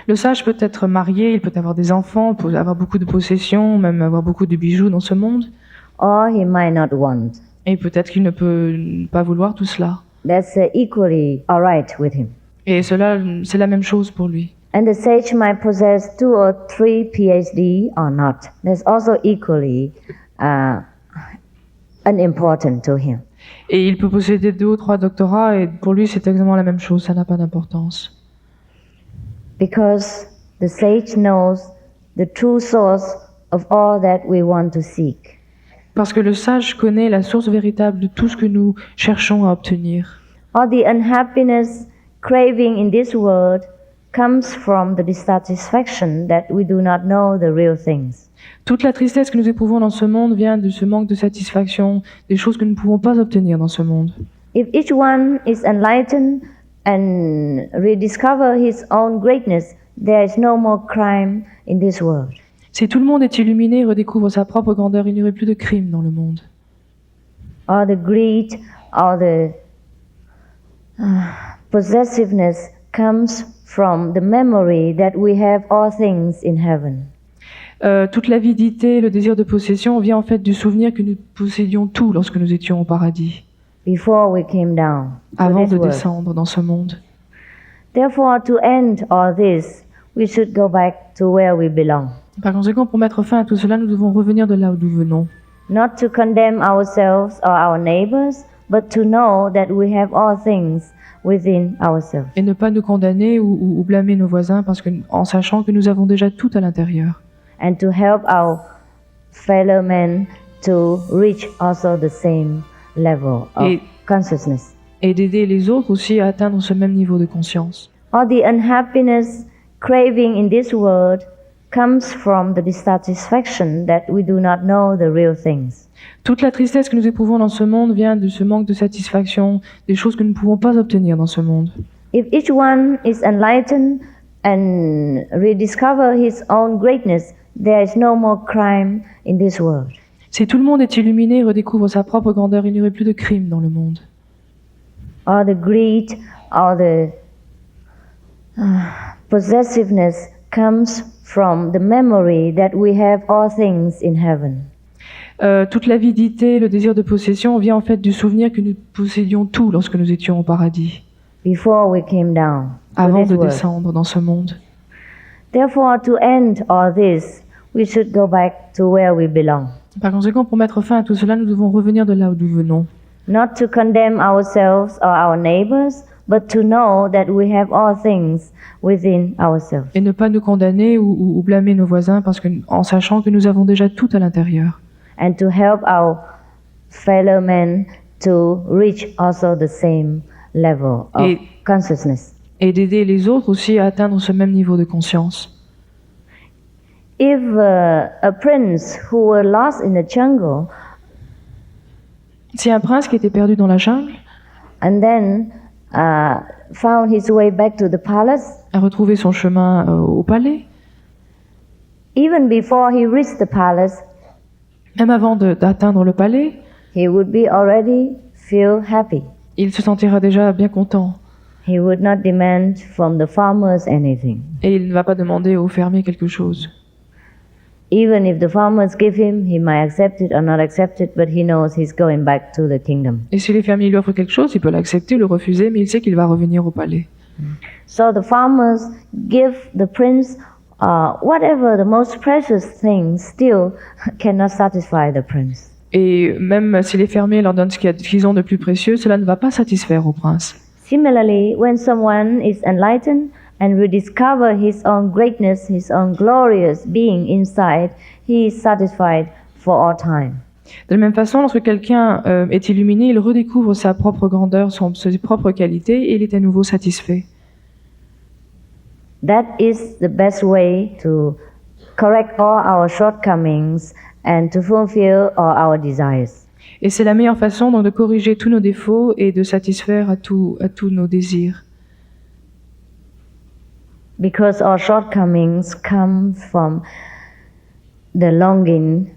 Le sage peut être marié, il peut avoir des enfants, peut avoir beaucoup de possessions, même avoir beaucoup de bijoux dans ce monde. Or he might not want. Et peut-être qu'il ne peut pas vouloir tout cela. That's equally all right with him. Et cela, c'est la même chose pour lui. And the sage might possess 2 or 3 PhD or not. That's also equally unimportant to him. Et il peut posséder 2 ou 3 doctorats, et pour lui, c'est exactement la même chose, ça n'a pas d'importance. Because the sage knows the true source of all that we want to seek. Parce que le sage connaît la source véritable de tout ce que nous cherchons à obtenir. All the unhappiness, craving in this world comes from the dissatisfaction that we do not know the real things. Toute la tristesse que nous éprouvons dans ce monde vient de ce manque de satisfaction, des choses que nous ne pouvons pas obtenir dans ce monde. If each one is enlightened and rediscover his own greatness, there is no more crime in this world. Si tout le monde est illuminé et redécouvre sa propre grandeur, il n'y aurait plus de crime dans le monde. Or the greed, or the possessiveness comes from the memory that we have all things in heaven. Toute l'avidité, le désir de possession vient en fait du souvenir que nous possédions tout lorsque nous étions au paradis, Before we came down to avant this de world. descendre dans ce monde. Therefore, to end all this, we should go back to where we belong. Par conséquent, pour mettre fin à tout cela, nous devons revenir de là où nous venons. Not to condemn ourselves or our neighbors, but to know that we have all things within ourselves. Et ne pas nous condamner ou blâmer nos voisins en sachant que nous avons déjà tout à l'intérieur. And to help our fellow men to reach also the same level of Et- consciousness. Et d'aider les autres aussi à atteindre ce même niveau de conscience. All the unhappiness, craving in this world comes from the dissatisfaction that we do not know the real things. Toute la tristesse que nous éprouvons dans ce monde vient de ce manque de satisfaction, des choses que nous ne pouvons pas obtenir dans ce monde. If each one is enlightened and rediscover his own greatness, there is no more crime in this world. Si tout le monde est illuminé et redécouvre sa propre grandeur, il n'y aurait plus de crime dans le monde. Or the greed, or the possessiveness comes from the memory that we have all things in heaven. Toute l'avidité, le désir de possession vient en fait du souvenir que nous possédions tout lorsque nous étions au paradis, Before we came down to avant this de world. descendre dans ce monde. Therefore, to end all this, we should go back to where we belong. Par conséquent, pour mettre fin à tout cela, nous devons revenir de là où nous venons. Not to condemn ourselves or our neighbors, but to know that we have all things within ourselves. Et ne pas nous condamner ou blâmer nos voisins en sachant que nous avons déjà tout à l'intérieur. And to help our fellow men to reach also the same level of Et- consciousness. Et d'aider les autres aussi à atteindre ce même niveau de conscience. If a prince who were lost in the jungle Si un prince qui était perdu dans la jungle and then found his way back to the palace, a retrouvé son chemin au palais, even before he reached the palace, même avant d'atteindre le palais, he would be already feel happy. il se sentira déjà bien content. He would not demand from the farmers anything. Et il ne va pas demander aux fermiers quelque chose. Even if the farmers give him, he might accept it or not accept it, but he knows he's going back to the kingdom. Et si les fermiers lui offrent quelque chose, il peut l'accepter, le refuser, mais il sait qu'il va revenir au palais. So the farmers give the prince whatever the most precious thing still cannot satisfy the prince. Et même si les fermiers leur donnent ce qu'ils ont de plus précieux, cela ne va pas satisfaire au prince. Similarly, when someone is enlightened and rediscover his own greatness, his own glorious being inside, he is satisfied for all time. De la même façon, lorsque quelqu'un est illuminé, il redécouvre sa propre grandeur, ses propres qualités, et il est à nouveau satisfait. That is the best way to correct all our shortcomings and to fulfill all our desires. Et c'est la meilleure façon donc de corriger tous nos défauts et de satisfaire à tous nos désirs. Because our shortcomings come from the longing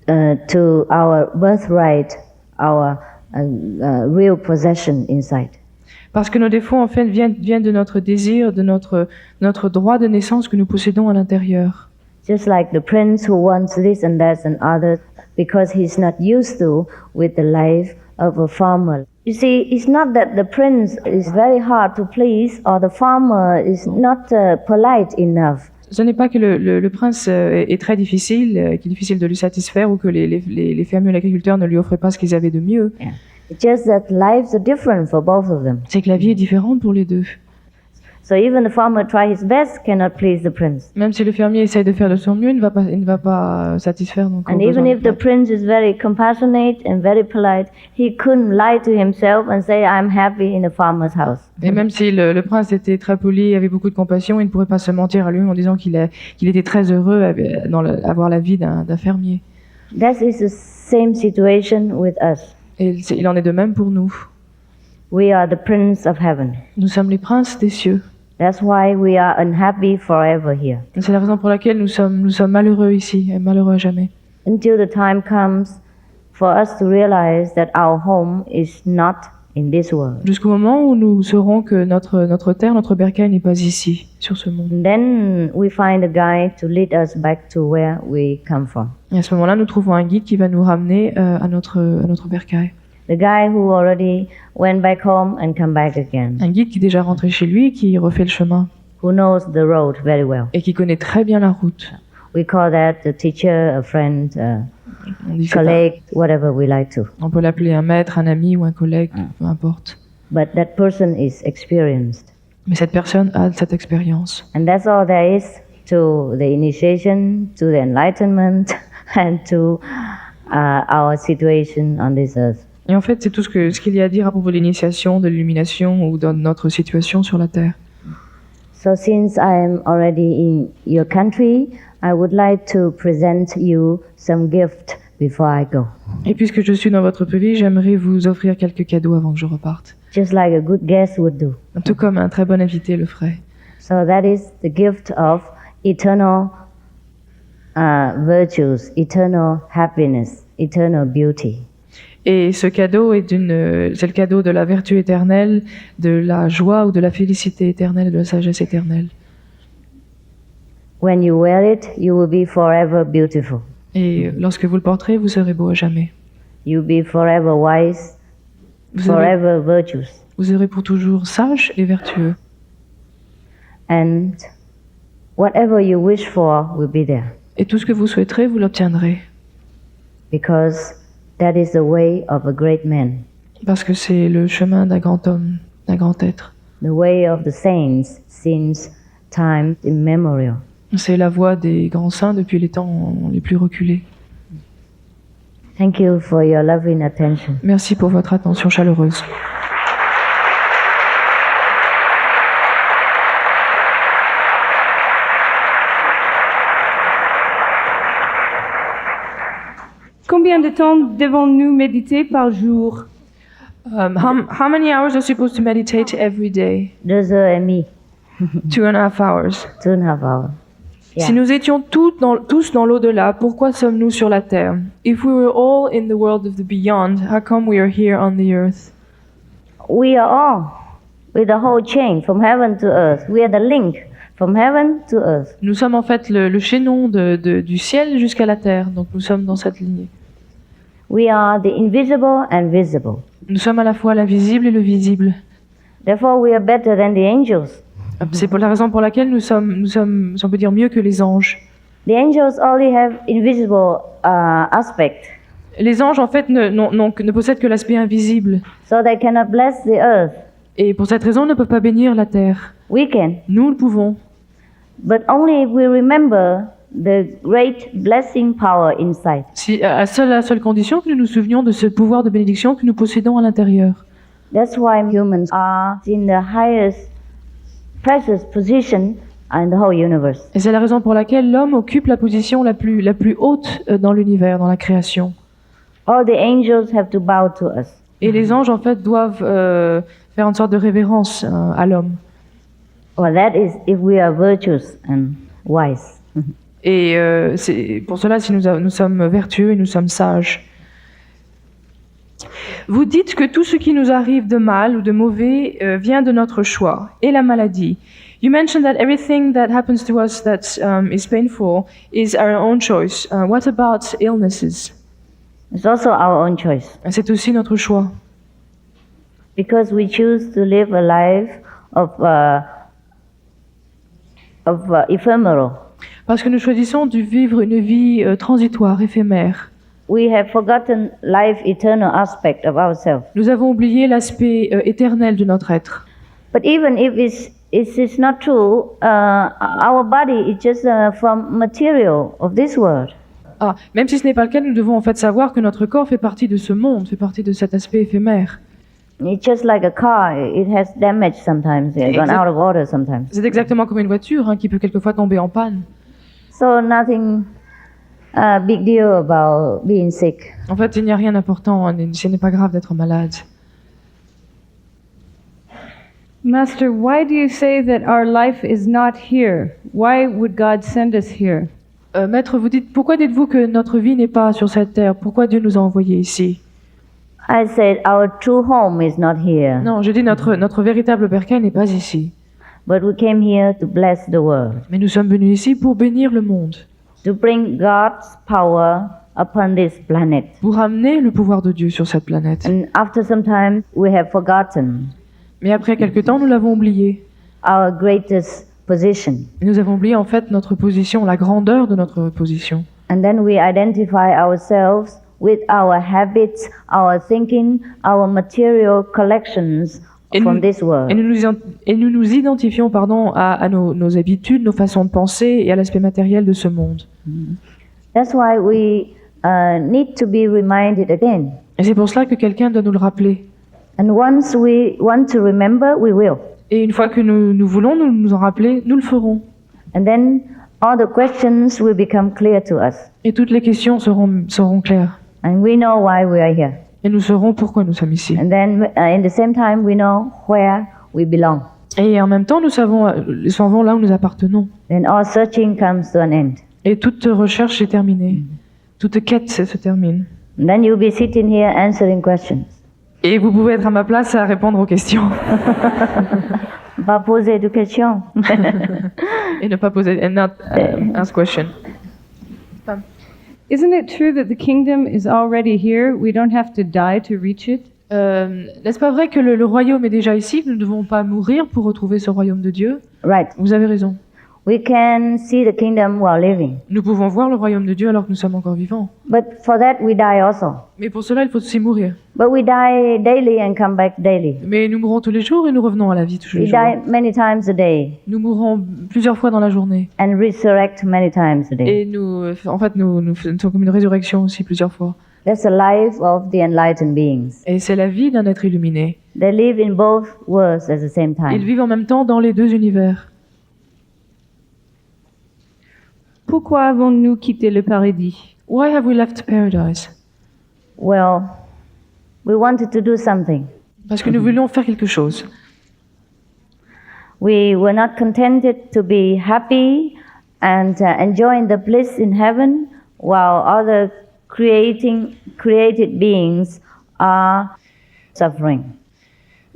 to our birthright, our real possession inside. Parce que nos défauts, en fait, viennent de notre désir, de notre droit de naissance que nous possédons à l'intérieur. Just like the prince who wants this and that and others because he's not used to with the life of a farmer. You see, it's not that the prince is very hard to please or the farmer is not polite enough. Ce n'est pas que le prince est très difficile, qu'il est difficile de lui satisfaire ou que les fermiers ou l'agriculteur ne lui offraient pas ce qu'ils avaient de mieux. Yeah. It's just that lives are different for both of them. C'est que la vie est différente pour les deux. So even the farmer try his best cannot please the prince. Même si le fermier essaye de faire de son mieux, il ne va pas satisfaire donc. And even if the prince is very compassionate and very polite, he couldn't lie to himself and say, I'm happy in the farmer's house. Et même si le prince était très poli, avait beaucoup de compassion, il ne pourrait pas se mentir à lui en disant qu'il était très heureux avoir la vie d'un fermier. That is the same situation with us. Et il en est de même pour nous. We are the prince of heaven. Nous sommes les princes des cieux. That's why we are unhappy forever here. C'est la raison pour laquelle nous sommes malheureux ici, et malheureux à jamais. Until the time comes for us to realize that our home is not in this world. Jusqu'au moment où nous saurons que notre terre, notre bercail n'est pas ici, sur ce monde. And then we find a guide to lead us back to where we come from. Et à ce moment-là, nous trouvons un guide qui va nous ramener à notre bercail. The guy who already went back home and come back again. Un guide qui est déjà rentré chez lui et qui refait le chemin. Who knows the road very well. Et qui connaît très bien la route. We call that a teacher, a friend, a On dit colleague, whatever we like to. On peut l'appeler un maître, un ami ou un collègue, peu importe. But that person is experienced. Mais cette personne a cette expérience. And that's all there is to the initiation, to the enlightenment, and to our situation on this earth. Et en fait, c'est tout ce qu'il y a à dire à propos de l'initiation, de l'illumination ou de notre situation sur la Terre. So since I am already in your country, I would like to present you some gift before I go. Et puisque je suis dans votre pays, j'aimerais vous offrir quelques cadeaux avant que je reparte. Just like a good guest would do. Tout comme un très bon invité le ferait. So that is the gift of eternal virtues, eternal happiness, eternal beauty. Et ce cadeau c'est le cadeau de la vertu éternelle, de la joie ou de la félicité éternelle, de la sagesse éternelle. When you wear it, you will be forever beautiful. Et lorsque vous le porterez, vous serez beau à jamais. You'll be forever wise, forever virtuous. Vous serez pour toujours sage et vertueux. And whatever you wish for will be there. Et tout ce que vous souhaiterez, vous l'obtiendrez. Because that is the way of a great man. Parce que c'est le chemin d'un grand homme, d'un grand être. The way of the saints since time immemorial. C'est la voie des grands saints depuis les temps les plus reculés. Thank you for your loving attention. Merci pour votre attention chaleureuse. Combien de temps devons-nous méditer par jour? How many hours are you supposed to meditate every day? 2h30, 2.5 hours. 2.5 hours. Yeah. Si nous étions tous dans l'au-delà, pourquoi sommes-nous sur la terre? If we were all in the world of the beyond, how come we are here on the earth? We are all with the whole chain from heaven to earth. We are the link from heaven to earth. Nous sommes en fait le chaînon du ciel jusqu'à la terre, donc nous sommes dans cette lignée. We are the invisible and visible. Nous sommes à la fois l'invisible et le visible. Therefore, we are better than the angels. C'est pour la raison pour laquelle nous sommes, si on peut dire, mieux que les anges. The angels only have invisible aspect, Les anges, en fait, ne possèdent que l'aspect invisible. so they cannot bless the earth. Et pour cette raison, ne peuvent pas bénir la terre. We can, Nous le pouvons. but only if we remember the great blessing power inside. Si, à la seule condition que nous nous souvenions de ce pouvoir de bénédiction que nous possédons à l'intérieur. That's why humans are in the highest precious position in the whole universe. Et c'est la raison pour laquelle l'homme occupe la position la plus haute dans l'univers, dans la création. All the angels have to bow to us. Et les anges, en fait, doivent faire une sorte de révérence à l'homme. Well, that is if we are virtuous and wise. Et c'est pour cela si nous sommes vertueux et nous sommes sages. Vous dites que tout ce qui nous arrive de mal ou de mauvais vient de notre choix et la maladie. You mentioned that everything that happens to us that is painful is our own choice. What about illnesses? It's also our own choice C'est aussi notre choix. because we choose to live a life of ephemeral. Parce que nous choisissons de vivre une vie transitoire, éphémère. We have forgotten life eternal aspect of ourselves. Nous avons oublié l'aspect éternel de notre être. But even if it's not true, our body is just from material of this world. Ah, même si ce n'est pas le cas, nous devons en fait savoir que notre corps fait partie de ce monde, fait partie de cet aspect éphémère. It's just like a car; it has damage sometimes, it's gone out of order sometimes. C'est exactement comme une voiture qui peut quelquefois tomber en panne. So nothing big deal about being sick. En fait, il n'y a rien d'important, ce n'est pas grave d'être malade. Master, why do you say that our life is not here? Why would God send us here? Maître, pourquoi dites-vous que notre vie n'est pas sur cette terre? Pourquoi Dieu nous a envoyés ici? I said our true home is not here, Non, je dis notre véritable bercail n'est pas ici. but we came here to bless the world, Mais nous sommes venus ici pour bénir le monde, to bring God's power upon this planet. pour amener le pouvoir de Dieu sur cette planète. And after some time, we have forgotten Mais après quelque temps, nous l'avons oublié. our greatest position. Et nous avons oublié en fait notre position, la grandeur de notre position. And then we identify ourselves with our habits, our thinking, our material collections Et from nous- this world. Et nous nous identifions à nos habitudes, nos façons de penser et à l'aspect matériel de ce monde. That's why we need to be reminded again. Et c'est pour cela que quelqu'un doit nous le rappeler. And once we want to remember, we will. Et une fois que nous voulons nous en rappeler, nous le ferons. And then all the questions will become clear to us. Et toutes les questions seront claires. And we know why we are here. Et nous saurons pourquoi nous sommes ici. And then in the same time, we know where we belong. Et en même temps, nous savons là où nous appartenons. Then all searching comes to an end. Et toute recherche est terminée. Toute quête se termine. And then you'll be sitting here answering questions. Et vous pouvez être à ma place à répondre aux questions. Pas poser de questions. Et ne pas poser, and not ask question. Isn't it true that the kingdom is already here? We don't have to die to reach it? N'est-ce pas vrai que le royaume est déjà ici, que nous ne devons pas mourir pour retrouver ce royaume de Dieu? Right. Vous avez raison. We can see the kingdom while living. Nous pouvons voir le royaume de Dieu alors que nous sommes encore vivants. But for that, we die also. Mais pour cela, il faut aussi mourir. But we die daily and come back daily. Mais nous mourrons tous les jours et nous revenons à la vie tous les We jours. die many times a day Nous mourrons plusieurs fois dans la journée. and resurrect many times a day. Et nous faisons comme une résurrection aussi plusieurs fois. That's the life of the enlightened beings. Et c'est la vie d'un être illuminé. They live in both worlds at the same Ils time. vivent en même temps dans les deux univers. Pourquoi avons-nous quitté le paradis? Why have we left paradise? Well, we wanted to do something. Parce que nous voulions faire quelque chose. We were not contented to be happy and enjoying the bliss in heaven while other created beings are suffering.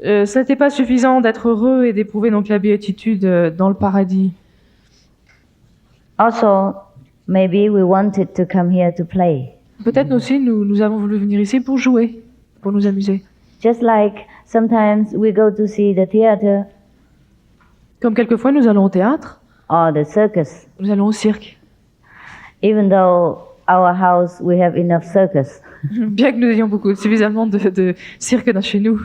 Ce n'était pas suffisant d'être heureux et d'éprouver donc la béatitude dans le paradis. Also, maybe we wanted to come here to play. Peut-être aussi nous avons voulu venir ici pour jouer, pour nous amuser. Just like sometimes we go to see the theater Comme quelquefois nous allons au théâtre, or the circus, nous allons au cirque. even though our house we have enough circus. Bien que nous ayons suffisamment de cirque chez nous.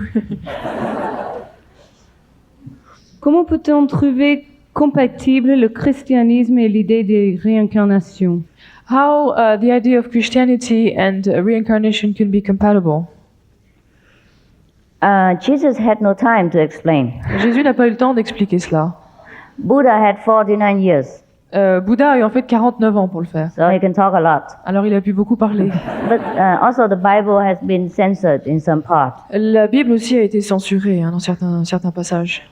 Comment peut-on trouver compatible le christianisme et l'idée de réincarnation? How the idea of Christianity and reincarnation can be compatible. Jesus had no time to explain. Jésus n'a pas eu le temps d'expliquer cela. Buddha had 49 years, Bouddha a eu en fait 49 ans pour le faire. so he can talk a lot. Alors il a pu beaucoup parler. But also the Bible has been censored in some part. La Bible aussi a été censurée dans certains passages.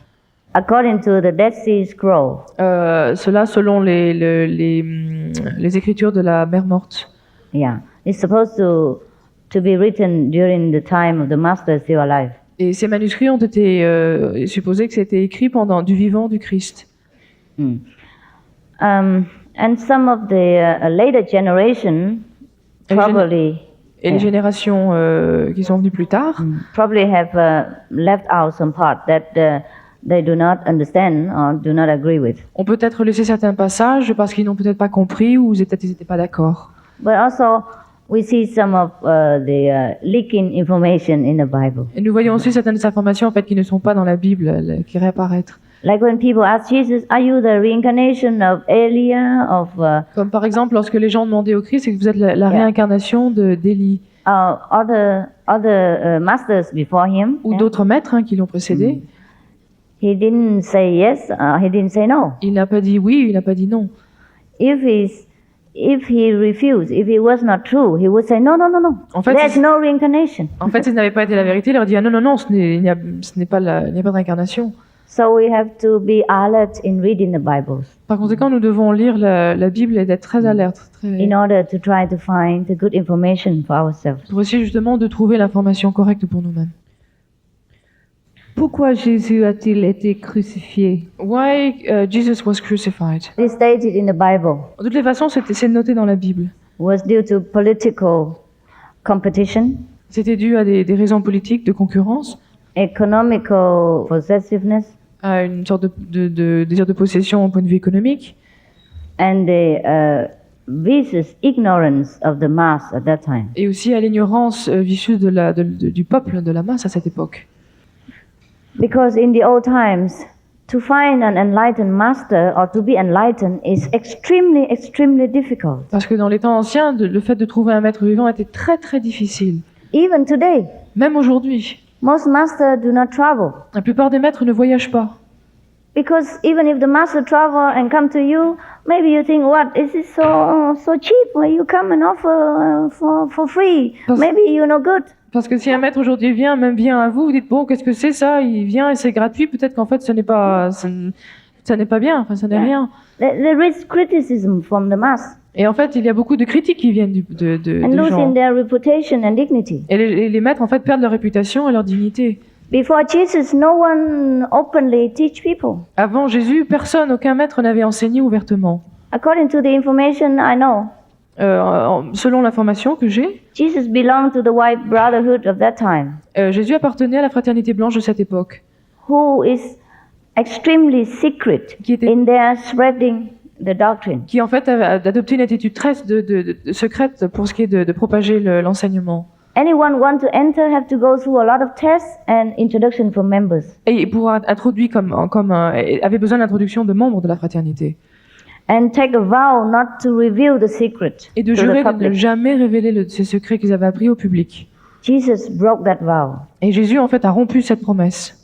According to the Dead Sea Scroll, Cela selon les écritures de la mer morte. yeah, it's supposed to be written during the time of the Master still alive. Et ces manuscrits ont été supposés que c'était écrit pendant du vivant du Christ. And some of the later generation Et les probably Et les générations qui sont venues plus tard probably have left out some part that they do not understand or do not agree with. ont peut-être laissé certains passages parce qu'ils n'ont peut-être pas compris ou peut-être ils n'étaient pas d'accord. But also, we see some of the leaking information in the Bible. Et nous voyons aussi certaines informations en fait qui ne sont pas dans la Bible, qui réapparaître. Like when people ask Jesus, "Are you the reincarnation of Elia, of Comme par exemple lorsque les gens demandaient au Christ, c'est que vous êtes la réincarnation d'Élie other masters before him?" ou Yeah. d'autres maîtres qui l'ont précédé. He didn't say yes. He didn't say no. Il n'a pas dit oui, il n'a pas dit non. If he refused, if it was not true, he would say no. En fait, There's no reincarnation. En fait, ça n'avait pas été la vérité. Il leur dit ah non, il n'y a pas de réincarnation. So we have to be alert in reading the Bibles Par conséquent, nous devons lire la Bible et d'être très alerte, in order to try to find the good information for ourselves. pour essayer justement de trouver l'information correcte pour nous-mêmes. Pourquoi Jésus a-t-il été crucifié? Why Jesus was crucified? It is stated in the Bible. De toutes les façons, c'est noté dans la Bible. Was due to political competition, C'était dû à des raisons politiques, de concurrence, economical possessiveness, à une sorte de désir de possession au point de vue économique, and the vicious ignorance of the mass at that time. et aussi à l'ignorance vicieuse du peuple, de la masse à cette époque. Because in the old times, to find an enlightened master or to be enlightened is extremely difficult. Parce que dans les temps anciens, le fait de trouver un maître vivant était très très difficile. Even today, Même aujourd'hui, most masters do not travel. la plupart des maîtres ne voyagent pas. Because even if the master travel and come to you, maybe you think, what, is it so cheap when you come and offer for free? Parce- Maybe you're no good. Parce que si un maître aujourd'hui vient, même vient à vous, vous dites bon, qu'est-ce que c'est ça? Il vient et c'est gratuit. Peut-être qu'en fait, ça n'est pas bien. Enfin, ça n'est rien. There is criticism from the mass Et en fait, il y a beaucoup de critiques qui viennent and de losing gens. their reputation and dignity. Et les maîtres, en fait, perdent leur réputation et leur dignité. Before Jesus, no one openly teach people. Avant Jésus, aucun maître n'avait enseigné ouvertement. According to the information I know, Selon l'information que j'ai, Jesus belonged to the white brotherhood of that time, Jésus appartenait à la fraternité blanche de cette époque, who is extremely secret Qui était- in their spreading the doctrine. qui en fait a adopté une attitude très secrète pour ce qui est de propager l'enseignement. Anyone want to enter have to go through a lot of tests and introduction for members. Et pour être introduit avait besoin d'introduction de membres de la fraternité. And take a vow not to reveal the secret Et de to jurer the de ne public. jamais révéler ces secrets qu'ils avaient appris au public. Jesus broke that vow Et Jésus en fait a rompu cette promesse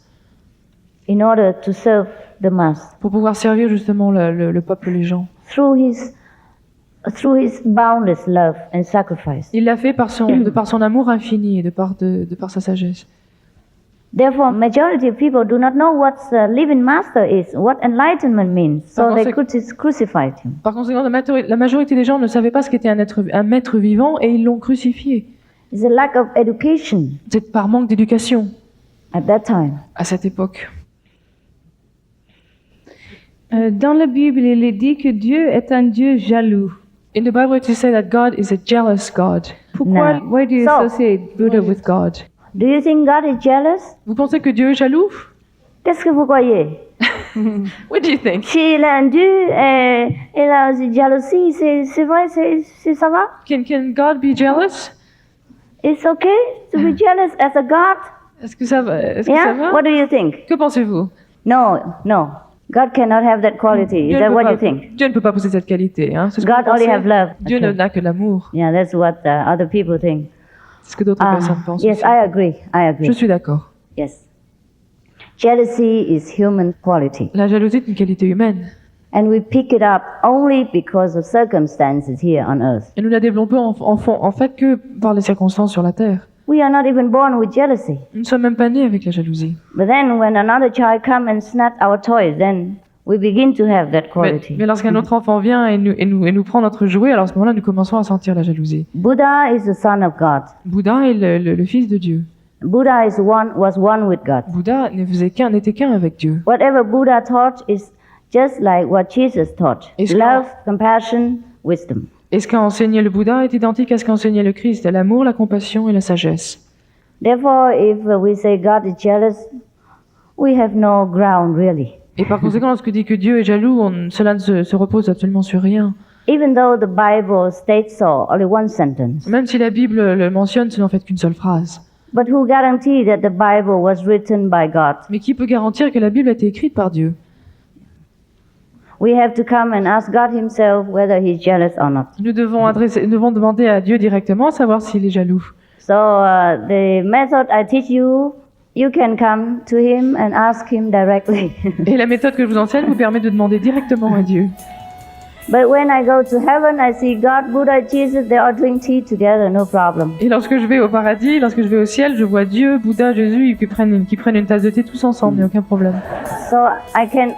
in order to serve the mass pour pouvoir servir justement le peuple, les gens. through his boundless love and sacrifice. Il l'a fait de par son amour infini et de par sa sagesse. Therefore, majority of people do not know what living master is, what enlightenment means, so Par they conséquent- crucified him. Par conséquent, la majorité des gens ne savaient pas ce qu'était un maître vivant et ils l'ont crucifié. It's a lack of education C'est par manque d'éducation at that time. à cette époque. Dans la Bible, il est dit que Dieu est un Dieu jaloux. In the Bible, it is said that God is a jealous God. Pourquoi? No. Why do you So- associate Buddha with God? Do you think God is jealous? Vous pensez que Dieu est jaloux? Qu'est-ce que vous croyez? What do you think? S'il a un Dieu et la jalousie, c'est vrai, ça va? Can God be jealous? It's okay to be jealous as a God? Est-ce que ça va? Est-ce que ça Yeah? va? What do you think? Que pensez-vous? No. God cannot have that quality. Is Dieu, that ne what peut you pas, think? Dieu ne peut pas posséder cette qualité. Hein. C'est ce que God vous only pensez. have love. Dieu Okay. n'a que l'amour. Yeah, that's what other people think. C'est ce que d'autres personnes pensent. Yes, aussi. I agree. I agree. Je suis d'accord. Yes. Jealousy is human quality. La jalousie est une qualité humaine. And we pick it up only because of circumstances here on earth. Et nous la développons en fait que par les circonstances sur la terre. We are not even born with jealousy. Nous ne sommes même pas nés avec la jalousie. But then when another child comes and snatch our toys, then we begin to have that Mais, quality. mais lorsqu'un autre enfant vient et nous prend notre jouet, alors à ce moment-là, nous commençons à sentir la jalousie. Buddha is the son of God. Bouddha est le fils de Dieu. Buddha was one with God. Bouddha n'était qu'un avec Dieu. Whatever Buddha taught is just like what Jesus taught. Est-ce Love, compassion, wisdom. Et ce qu'a enseigné le Bouddha est identique à ce qu'a enseigné le Christ, l'amour, la compassion et la sagesse. Therefore, if we say God is jealous, we have no ground really. Et par conséquent, lorsque dit que Dieu est jaloux, cela ne se repose absolument sur rien. Even though the Bible states so, only one sentence. Même si la Bible le mentionne, ce n'en fait qu'une seule phrase. But who guaranteed that the Bible was written by God? Mais qui peut garantir que la Bible a été écrite par Dieu? We have to come and ask God himself whether he's jealous or not. Nous devons demander à Dieu directement à savoir s'il est jaloux. So the method I teach you, you can come to him and ask him directly. Et la méthode que je vous enseigne vous permet de demander directement à Dieu. But when I go to heaven, I see God, Buddha, Jesus, they are drinking tea together, no problem. Et lorsque je vais au paradis, lorsque je vais au ciel, je vois Dieu, Bouddha, Jésus qui prennent une tasse de thé tous ensemble, il n'y a aucun problème. So I can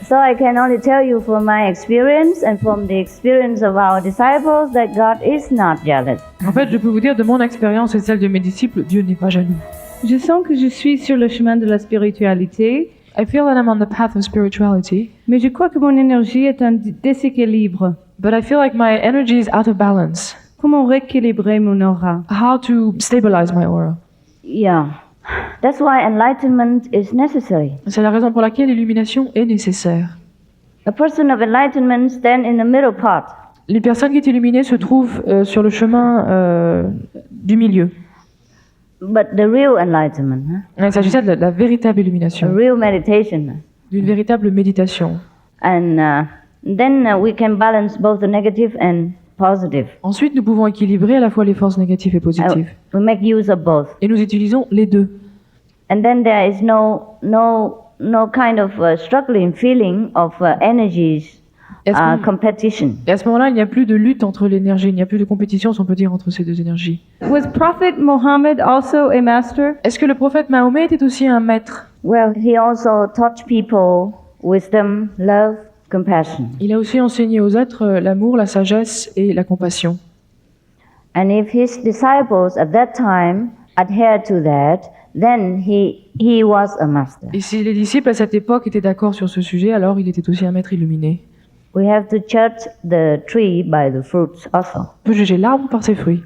So I can only tell you from my experience and from the experience of our disciples that God is not jealous. En fait, je peux vous dire de mon expérience et celle de mes disciples, Dieu n'est pas jaloux. Je sens que je suis sur le chemin de la spiritualité, I feel that I'm on the path of spirituality, mais je crois que mon énergie est en déséquilibre. but I feel like my energy is out of balance. Comment rééquilibrer mon aura? How to stabilize my aura? Yeah. That's why enlightenment is necessary. C'est la raison pour laquelle l'illumination est nécessaire. A person of enlightenment stands in the middle part. Les personnes qui sont illuminées se trouvent sur le chemin du milieu. But the real enlightenment, Il s'agissait de la véritable a illumination, real meditation. d'une véritable méditation. And then we can balance both the negative and positive. Ensuite, nous pouvons équilibrer à la fois les forces négatives et positives. We make use of both. Et nous utilisons les deux. And then there is no kind of struggling feeling of energies Est-ce que- competition. Et à ce moment-là, il n'y a plus de lutte entre l'énergie, il n'y a plus de compétition, si on peut dire, entre ces deux énergies. Was Prophet Muhammad also a master? Est-ce que le prophète Mahomet était aussi un maître? Well, he also taught people wisdom, love, compassion. Il a aussi enseigné aux êtres l'amour, la sagesse et la compassion. And if his disciples at that time adhered to that, then he was a master. Et si les disciples à cette époque étaient d'accord sur ce sujet, alors il était aussi un maître illuminé. We have to judge the tree by the fruits also. On peut juger l'arbre par ses fruits.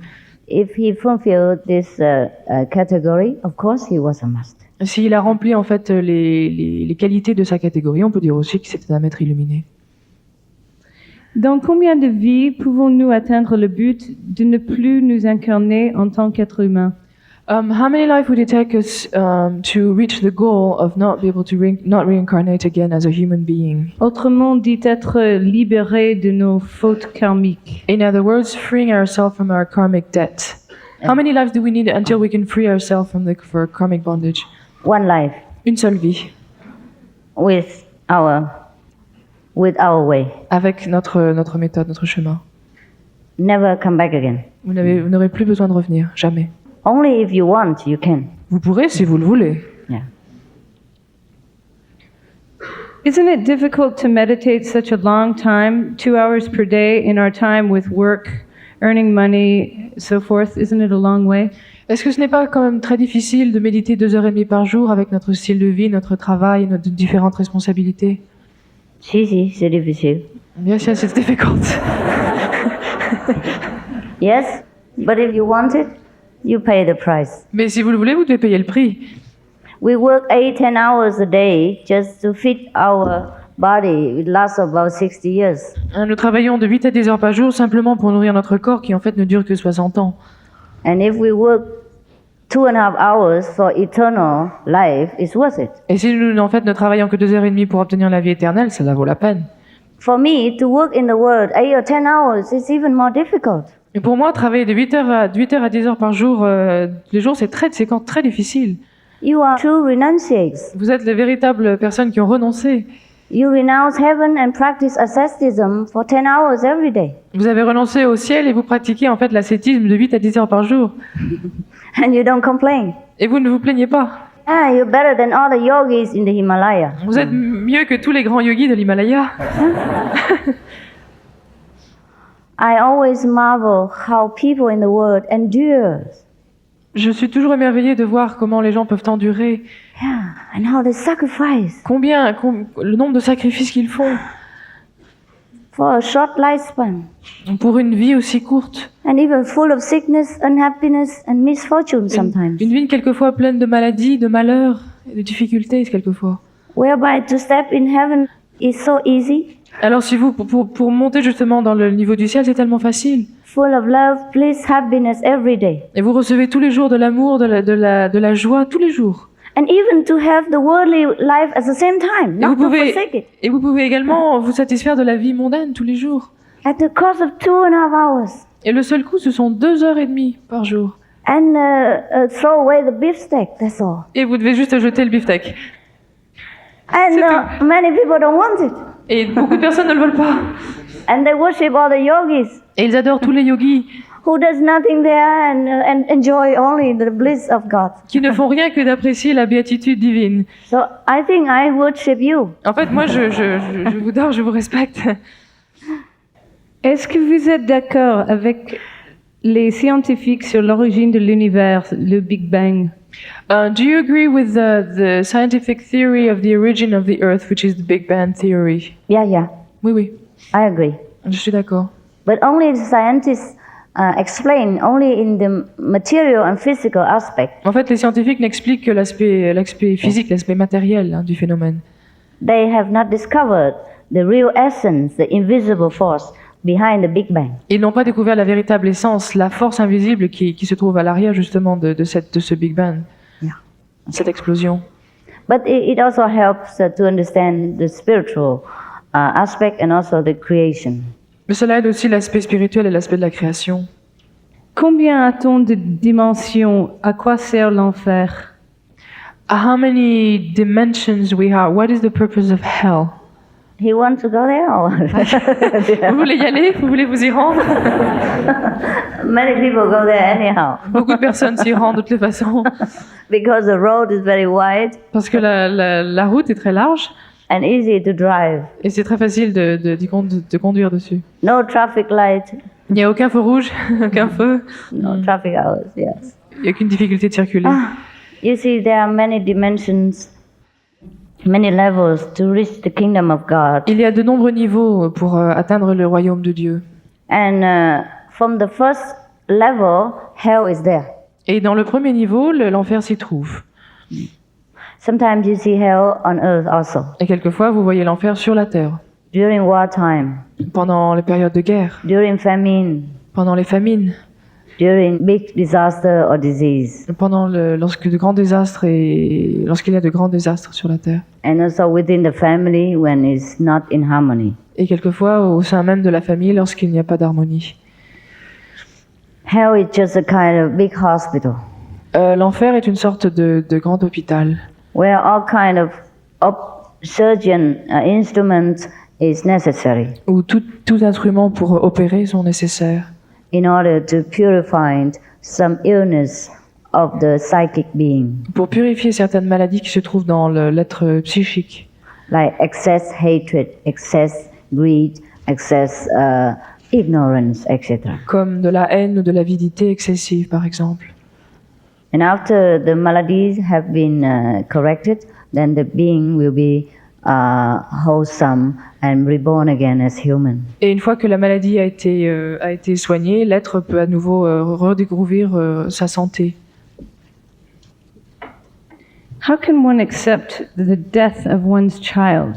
If he fulfilled this category, of course he was a master. S'il a rempli en fait les qualités de sa catégorie, on peut dire aussi que c'était un maître illuminé. Dans combien de vies pouvons-nous atteindre le but de ne plus nous incarner en tant qu'être humain? How many lives would it take us to reach the goal of not be able to not reincarnate again as a human being? Autrement dit, être libéré de nos fautes karmiques. In other words, freeing ourselves from our karmic debt. How many lives do we need until we can free ourselves from for karmic bondage? One life Une seule vie, with our way. avec notre méthode, notre chemin. Never come back again. Vous n'aurez plus besoin de revenir, jamais. Only if you want, you can. Vous pourrez si vous le voulez. Yeah. Isn't it difficult to meditate such a long time, 2 hours per day in our time with work, earning money, so forth? Isn't it a long way? Est-ce que ce n'est pas quand même très difficile de méditer 2h30 par jour avec notre style de vie, notre travail, nos différentes responsabilités? Si, c'est difficile. Yes, yes, it's difficult. Yes, but if you want it, you pay the price. Mais si vous le voulez, vous devez payer le prix. We work 8-10 hours a day just to fit our body. It lasts about 60 years. Nous travaillons de 8 à 10 heures par jour simplement pour nourrir notre corps qui en fait ne dure que 60 ans. And if we work 2.5 hours for eternal life is worth it. Et si nous, en fait, ne travaillons que 2 heures et demie pour obtenir la vie éternelle, cela vaut la peine. For me, to work in the Word 8 or 10 hours is even more difficult. Et pour moi, travailler de 8 heures à 10 heures par jour, tous les jours, c'est très difficile. You are true renunciates. Vous êtes les véritables personnes qui ont renoncé. You renounce heaven and practice asceticism for 10 hours every day. Vous avez renoncé au ciel et vous pratiquez en fait l'ascétisme de 8 à 10 heures par jour. And you don't complain. Et vous ne vous plaignez pas. Ah, you're better than all the yogis in the Himalaya. Vous êtes mieux que tous les grands yogis de l'Himalaya. I always marvel how people in the world endure. Je suis toujours émerveillée de voir comment les gens peuvent endurer. Yeah, and how they sacrifice Le nombre de sacrifices qu'ils font for a short lifespan. pour une vie aussi courte. And even full of sickness, unhappiness, and misfortune sometimes. Une vie quelquefois pleine de maladies, de malheurs et de difficultés quelquefois. Whereby to step in heaven is so easy, Alors si vous, pour monter justement dans le niveau du ciel, c'est tellement facile. full of love, bliss, happiness every day. Et vous recevez tous les jours de l'amour, de la joie, tous les jours. And even to have the worldly life at the same time, Et not to forsake it. vous pouvez également vous satisfaire de la vie mondaine tous les jours. At the cost of 2.5 hours. Et le seul coût, ce sont 2 heures et demie par jour. And throw away the beefsteak, that's all. Et vous devez juste jeter le beefsteak. And many people don't want it. Et beaucoup de personnes ne le veulent pas. And they worship all the yogis Et ils adorent tous les yogis who does nothing there and enjoy only the bliss of God. qui ne font rien que d'apprécier la béatitude divine. So I think I worship you. En fait, moi, je vous adore, je vous respecte. Est-ce que vous êtes d'accord avec les scientifiques sur l'origine de l'univers, le Big Bang? Do you agree with the scientific theory of the origin of the Earth, which is the Big Bang theory? Yeah, Oui, I agree. je suis d'accord. But only the scientists explain only in the material and physical aspect. En fait, les scientifiques n'expliquent que l'aspect physique, l'aspect matériel du phénomène. They have not discovered the real essence, the invisible force behind the Big Bang. Ils n'ont pas découvert la véritable essence, la force invisible qui se trouve à l'arrière justement de ce Big Bang, cette explosion. But it also helps to understand the spiritual aspect and also the creation. Mais cela aide aussi l'aspect spirituel et l'aspect de la création. Combien a-t-on de dimensions? À quoi sert l'enfer? How many dimensions we have? What is the purpose of hell? He wants to go there? Or Vous voulez y aller? Vous voulez vous y rendre? many people go there anyhow Beaucoup de personnes s'y rendent de toutes les façons because the road is very wide parce que la route est très large and easy to drive. et c'est très facile de conduire dessus. No traffic light, Il n'y a aucun feu rouge, aucun feu, no traffic hours, yes. il n'y a aucune difficulté de circuler. You see, there are many dimensions, many levels to reach the kingdom of God. Il y a de nombreux niveaux pour atteindre le royaume de Dieu. And from the first level, hell is there. Et dans le premier niveau, l'enfer s'y trouve. Sometimes you see hell on earth also. Et quelquefois, vous voyez l'enfer sur la terre, During wartime, pendant les périodes de guerre, during famine, pendant les famines, during big disaster or disease, lorsqu'il y a de grands désastres sur la terre. and also within the family when it's not in harmony. Et quelquefois au sein même de la famille lorsqu'il n'y a pas d'harmonie. Hell is just a kind of big hospital L'enfer est une sorte de grand hôpital where all kind of surgeon instruments is necessary où tout instrument pour opérer sont nécessaires in order to purify some illness of the psychic being, pour purifier certaines maladies qui se trouvent dans l'être psychique, like excess hatred, excess greed, excess ignorance, etc. comme de la haine ou de l'avidité excessive par exemple. And after the maladies have been corrected, then the being will be wholesome and reborn again as human. Et une fois que la maladie a été soignée, l'être peut à nouveau redécouvrir sa santé. How can one accept the death of one's child?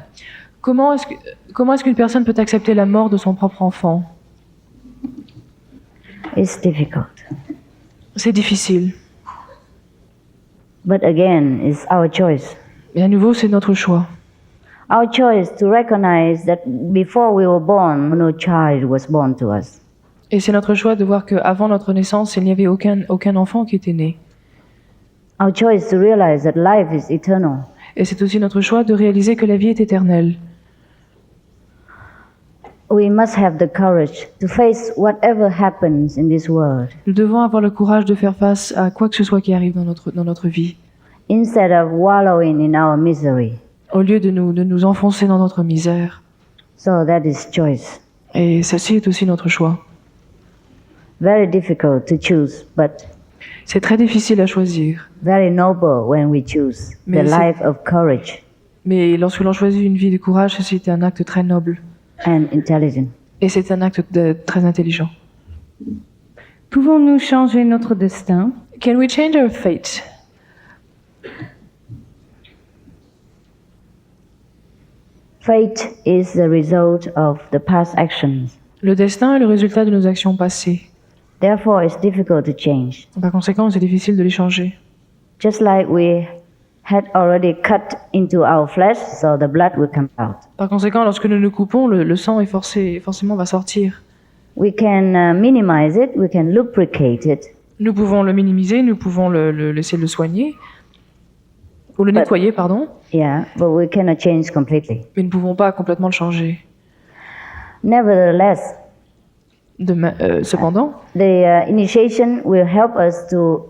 Comment est-ce qu'une personne peut accepter la mort de son propre enfant? It's difficult. C'est difficile. But again, it's our choice. Et à nouveau, c'est notre choix. Our choice to recognize that before we were born, no child was born to us. Et c'est notre choix de voir qu'avant notre naissance, il n'y avait aucun enfant qui était né. Our choice to realize that life is eternal. Et c'est aussi notre choix de réaliser que la vie est éternelle. We must have the courage to face whatever happens in this world, Nous devons avoir le courage de faire face à quoi que ce soit qui arrive dans notre vie, instead of wallowing in our misery. au lieu de nous enfoncer dans notre misère. So that is choice. Et ceci est aussi notre choix. Very difficult to choose, but C'est très difficile à choisir, very noble when we choose the Mais c'est- life of courage mais lorsque l'on choisit une vie de courage, c'est un acte très noble. and intelligence. Et c'est un acte très intelligent. Pouvons-nous changer notre destin? Can we change our fate? Fate is the result of the past actions. Le destin est le résultat de nos actions passées. Therefore, it's difficult to change. Par conséquent, c'est difficile de les changer. Just like we had already cut into our flesh, so the blood will come out. Par conséquent, lorsque nous nous coupons, le sang est forcément va sortir. We can minimize it, we can lubricate it, Nous pouvons le minimiser, nous pouvons laisser le soigner, ou le nettoyer, pardon, yeah, but we cannot change completely. mais nous ne pouvons pas complètement le changer. Nevertheless, Cependant, the initiation will help us to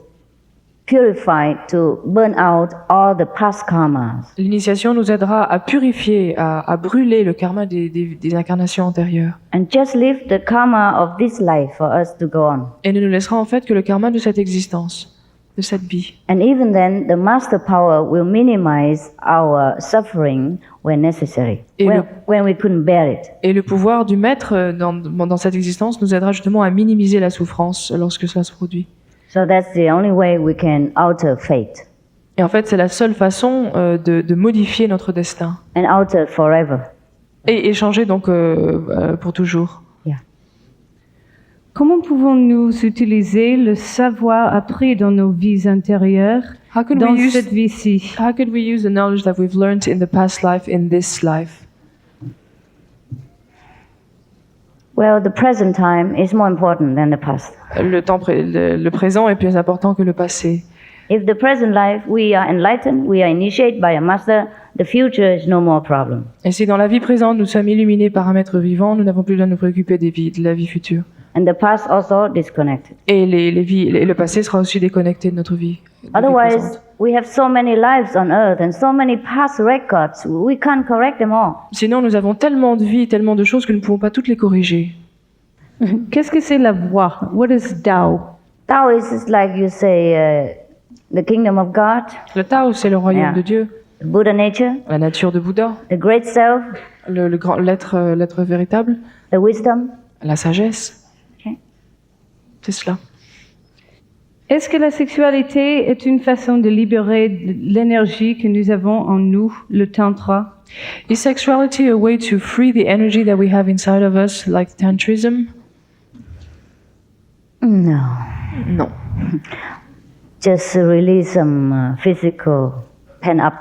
purify, to burn out all the past karmas. l'initiation nous aidera à purifier, à brûler le karma des incarnations antérieures. And just leave the karma of this life for us to go on. Et ne nous laissera en fait que le karma de cette existence, de cette vie. And even then, the master power will minimize our suffering when necessary, Et when we couldn't bear it. Et le pouvoir du maître dans cette existence nous aidera justement à minimiser la souffrance lorsque cela se produit. So that's the only way we can alter fate Et en fait, c'est la seule façon de modifier notre destin and alter forever. et changer donc pour toujours. Comment pouvons-nous utiliser le savoir appris dans nos vies antérieures How could dans we cette vie-ci? How could we use the knowledge that we've learned in the past life in this life? Well, the present time is more important than the past. Le présent est plus important que le passé. If the present life we are enlightened, we are initiated by a master, the future is no more problem. Et si dans la vie présente nous sommes illuminés par un maître vivant, nous n'avons plus besoin de nous préoccuper de la vie future. And the past also disconnected. Et le passé sera aussi déconnecté de notre vie. de vie Otherwise, présente. we have so many lives on earth and so many past records, we can't correct them all. Sinon, nous avons tellement de vies, tellement de choses que nous ne pouvons pas toutes les corriger. Qu'est-ce que c'est la voie? What is Tao? Tao is like you say, the kingdom of God, Le Tao, c'est le royaume Yeah. de Dieu, the Buddha nature, la nature de Bouddha, the great self, le grand l'être véritable, the wisdom. la sagesse. Okay. C'est cela. Est-ce que la sexualité est une façon de libérer l'énergie que nous avons en nous, le tantra? Is sexuality a way to free the energy that we have inside of us, like tantrism? No, Non. just release some physical pen up.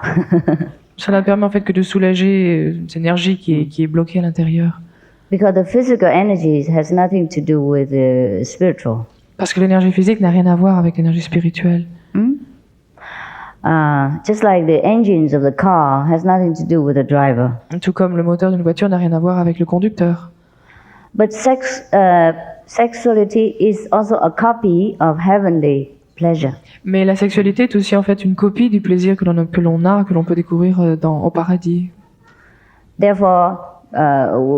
Cela permet en fait que de soulager cette énergie qui est bloquée à l'intérieur. Because the physical energy has nothing to do with the spiritual. Parce que l'énergie physique n'a rien à voir avec l'énergie spirituelle. Just like the engines of the car has nothing to do with the driver. Tout comme le moteur d'une voiture n'a rien à voir avec le conducteur. But sexuality is also a copy of heavenly pleasure. Mais la sexualité est aussi en fait une copie du plaisir que l'on peut découvrir au paradis. Therefore,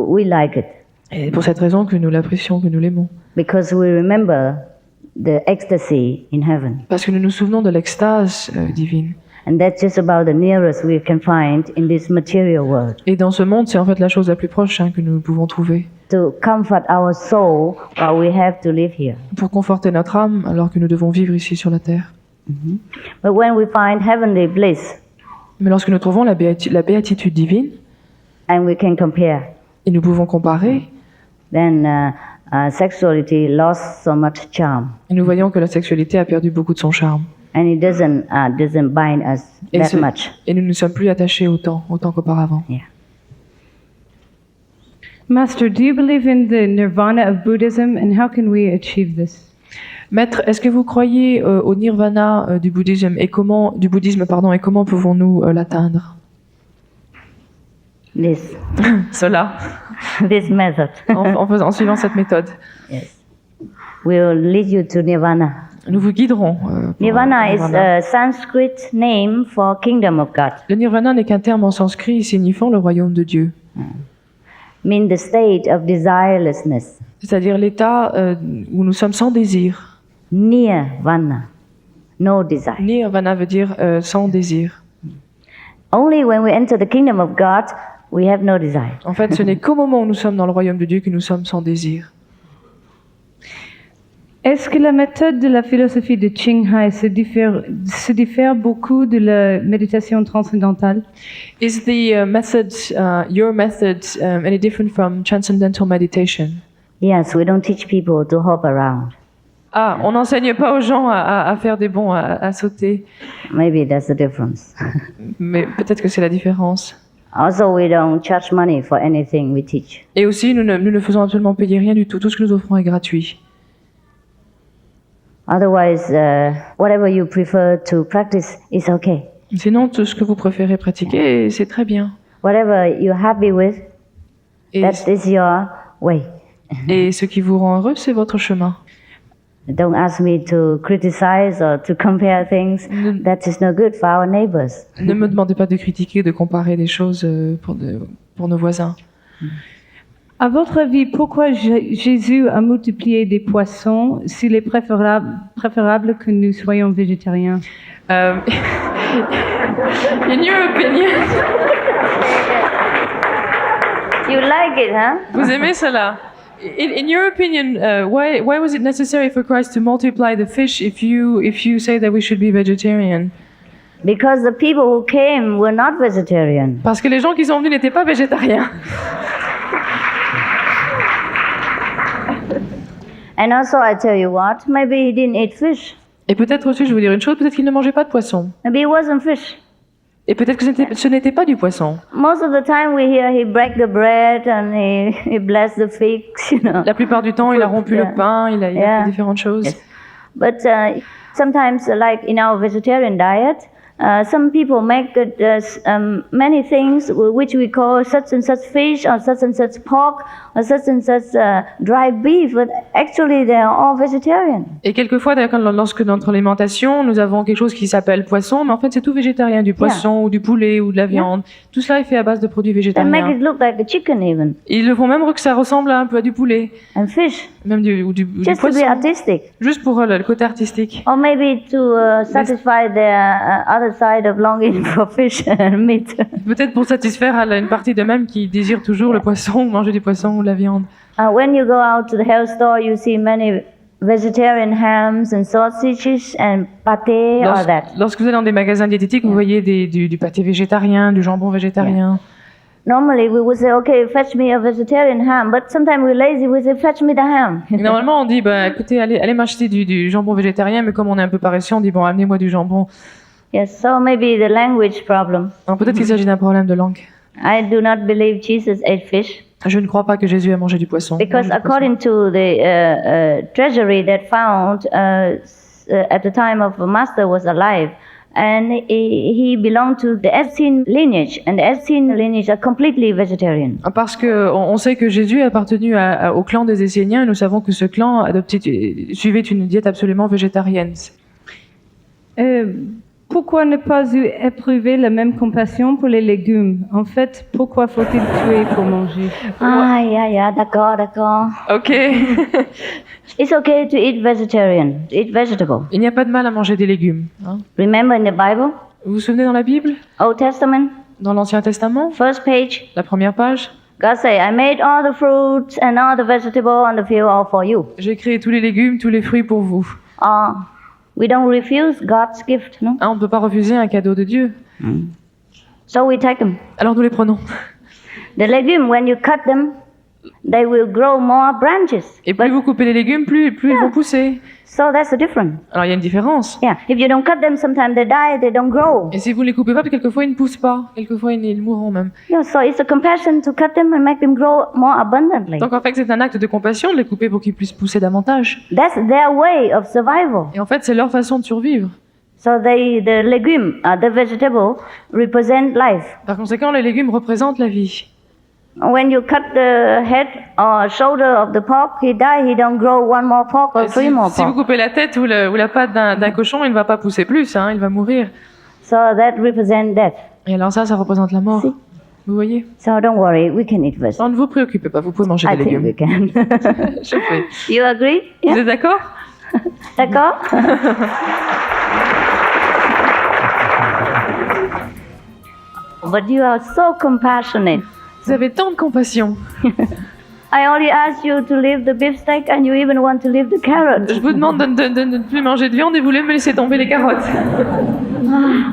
we like it Et pour cette raison que nous l'apprécions, que nous l'aimons. because we remember the ecstasy in heaven. Parce que nous nous souvenons de l'extase divine. And that's just about the nearest we can find in this material world. Et dans ce monde, c'est en fait la chose la plus proche que nous pouvons trouver. To comfort our soul while we have to live here. Pour conforter notre âme alors que nous devons vivre ici sur la terre. But when we find heavenly bliss Mais lorsque nous trouvons la béatitude divine, and we can compare, et nous pouvons comparer, then sexuality lost so much charm, Et nous voyons que la sexualité a perdu beaucoup de son charme. and it doesn't bind us Et, that much. et nous ne nous sommes plus attachés autant qu'auparavant. Yeah. Master, do you believe in the nirvana of Buddhism, and how can we achieve this? Maître, est-ce que vous croyez au nirvana du bouddhisme et comment pouvons-nous l'atteindre? This Cela, this method en suivant cette méthode. yes, will lead you to nirvana. Nous vous guiderons. Nirvana is nirvana. a Sanskrit name for kingdom of God. Le nirvana n'est qu'un terme en sanskrit signifiant le royaume de Dieu, Mean the state of desirelessness. c'est-à-dire l'état où nous sommes sans désir. Nirvana, no desire. Nirvana veut dire sans désir. Only when we enter the kingdom of God, we have no desire. En fait, ce n'est qu'au moment où nous sommes dans le royaume de Dieu que nous sommes sans désir. Est-ce que la méthode de la philosophie de Qinghai se diffère beaucoup de la méditation transcendantale? Is the method, your method, any different from transcendental meditation? Yes, we don't teach people to hop around. Ah, on n'enseigne pas aux gens à faire des bonds, à sauter, Maybe that's the difference. mais peut-être que c'est la différence. Also, we don't charge money for anything we teach. Et aussi, nous ne faisons absolument payer rien du tout. Tout ce que nous offrons est gratuit. Otherwise, whatever you prefer to practice is okay. Sinon, tout ce que vous préférez pratiquer, c'est très bien. Whatever you're happy with, Et, that is your way. et ce qui vous rend heureux, c'est votre chemin. Don't ask me to criticize or to compare things. That is no good for our neighbors. Ne me demandez pas de critiquer, de comparer des choses pour nos voisins. À votre avis, pourquoi Jésus a multiplié des poissons s'il est préférable que nous soyons végétariens? In your opinion, You like it, huh? vous aimez cela? In your opinion, why was it necessary for Christ to multiply the fish if you say that we should be vegetarian? Because the people who came were not vegetarian. Parce que les gens qui sont venus n'étaient pas végétariens. And also, I tell you what, maybe he didn't eat fish. Et peut-être aussi, je vais vous dire une chose, peut-être qu'il ne mangeait pas de poisson. Maybe it wasn't fish. Et peut-être que ce n'était pas du poisson. Most of the time we hear he break the bread and he bless the figs, you know. La plupart du temps, il a rompu Yeah. le pain, il a Yeah. fait différentes choses. Yes. But sometimes, like in our vegetarian diet, some people make many things which we call such and such fish or such and such pork or such and such dry beef, but actually they are all vegetarian. Et quelquefois, d'ailleurs, lorsque dans notre alimentation, nous avons quelque chose qui s'appelle poisson, mais en fait, c'est tout végétarien, du poisson ou du poulet ou de la viande. Tout cela est fait à base de produits They make végétariens. it look like a chicken even, Ils le font même que ça ressemble un peu à du poulet, and fish, même du just to be poisson, artistic. juste pour le côté artistique. Or maybe to satisfy their other side of longing for fish and meat. Peut-être pour satisfaire une partie d'eux-mêmes qui désire toujours le poisson, ou manger du poisson ou de la viande. When you go out to the health store, you see many vegetarian hams and sausages and pâté, all that. Lorsque vous allez dans des magasins diététiques, vous voyez du pâté végétarien, du jambon végétarien. Normally, we would say, okay, fetch me a vegetarian ham, but sometimes we're lazy, we say, fetch me the ham. Et normalement, on dit, bah, écoutez, allez m'acheter du jambon végétarien, mais comme on est un peu paresseux, on dit, bon, amenez-moi du jambon. Yes, so maybe the language problem. Alors peut-être qu'il s'agit d'un problème de langue. I do not believe Jesus ate fish Je ne crois pas que Jésus a mangé du poisson. because according to the treasury that found at the time of the master was alive, and he belonged to the Essene lineage, and the Essene lineage are completely vegetarian. Parce que on sait que Jésus a appartenu au clan des Esséniens, et nous savons que ce clan suivait une diète absolument végétarienne. Pourquoi ne pas éprouver la même compassion pour les légumes? En fait, pourquoi faut-il tuer pour manger? Ah, yeah, d'accord. Ok. It's okay to eat vegetarian, to eat vegetable. Il n'y a pas de mal à manger des légumes. Hein. Remember in the Bible, Vous vous souvenez dans la Bible, Old Testament, dans l'Ancien Testament, first page, la première page, God say, I made all the fruits and all the vegetables on the field all for you. j'ai créé tous les légumes, tous les fruits pour vous. We don't refuse God's gift, no? Ah, on ne peut pas refuser un cadeau de Dieu. So we take them. Alors nous les prenons. The legume, when you cut them, they will grow more branches. Et plus vous coupez les légumes, plus ils vont pousser. So that's the difference. Alors il y a une différence. Yeah. If you don't cut them, sometimes they die, they don't grow. Et si vous ne les coupez pas, quelquefois ils ne poussent pas. Quelquefois ils mourront même. Yeah, so it's a compassion to cut them and make them grow more abundantly. Donc en fait c'est un acte de compassion de les couper pour qu'ils puissent pousser davantage. That's their way of survival. Et en fait c'est leur façon de survivre. So the legume, the vegetable, represent life. Par conséquent les légumes représentent la vie. When you cut the head or shoulder of the pork, he die, he don't grow one more pork or three more Si vous pork. coupez la tête ou la patte d'un cochon, il ne va pas pousser plus, hein, il va mourir. So that represents death. Et alors ça représente la mort. Si. Vous voyez? So don't worry, we can eat vegetables. Alors ne vous préoccupez pas, vous pouvez manger I des think légumes. we can. Je fais. You agree? Vous Yeah? êtes d'accord? D'accord? But you are so compassionate. Vous avez tant de compassion. I only asked you to leave the beefsteak and you even want to leave the carrot. Je vous demande de ne plus manger de viande et vous voulez me laisser tomber les carottes.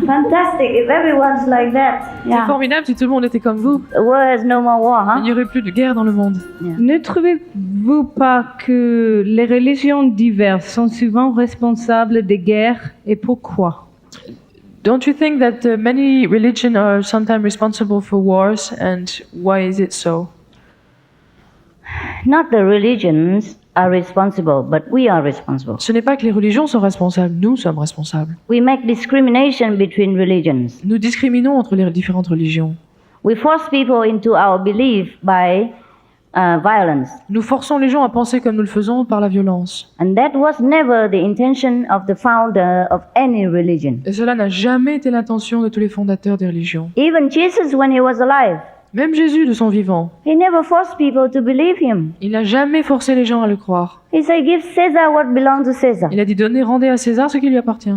Fantastic, if everyone's like that. C'est Yeah. formidable si tout le monde était comme vous. The world has no more war, Il huh? n'y aurait plus de guerre dans le monde. Ne trouvez-vous pas que les religions diverses sont souvent responsables des guerres et pourquoi? Don't you think that many religions are sometimes responsible for wars, and why is it so? Not the religions are responsible, but we are responsible. Ce n'est pas que les religions sont responsables, nous sommes responsables. We make discrimination between religions. Nous discriminons entre les différentes religions. We force people into our belief by violence. Nous forçons les gens à penser comme nous le faisons par la violence. And that was never the intention of the founder of any religion. Et cela n'a jamais été l'intention de tous les fondateurs des religions. Even Jesus, when he was alive, Même Jésus, de son vivant, he never forced people to believe him. il n'a jamais forcé les gens à le croire. He said, give Caesar what belongs to Caesar. Il a dit donnez, rendez à César ce qui lui appartient.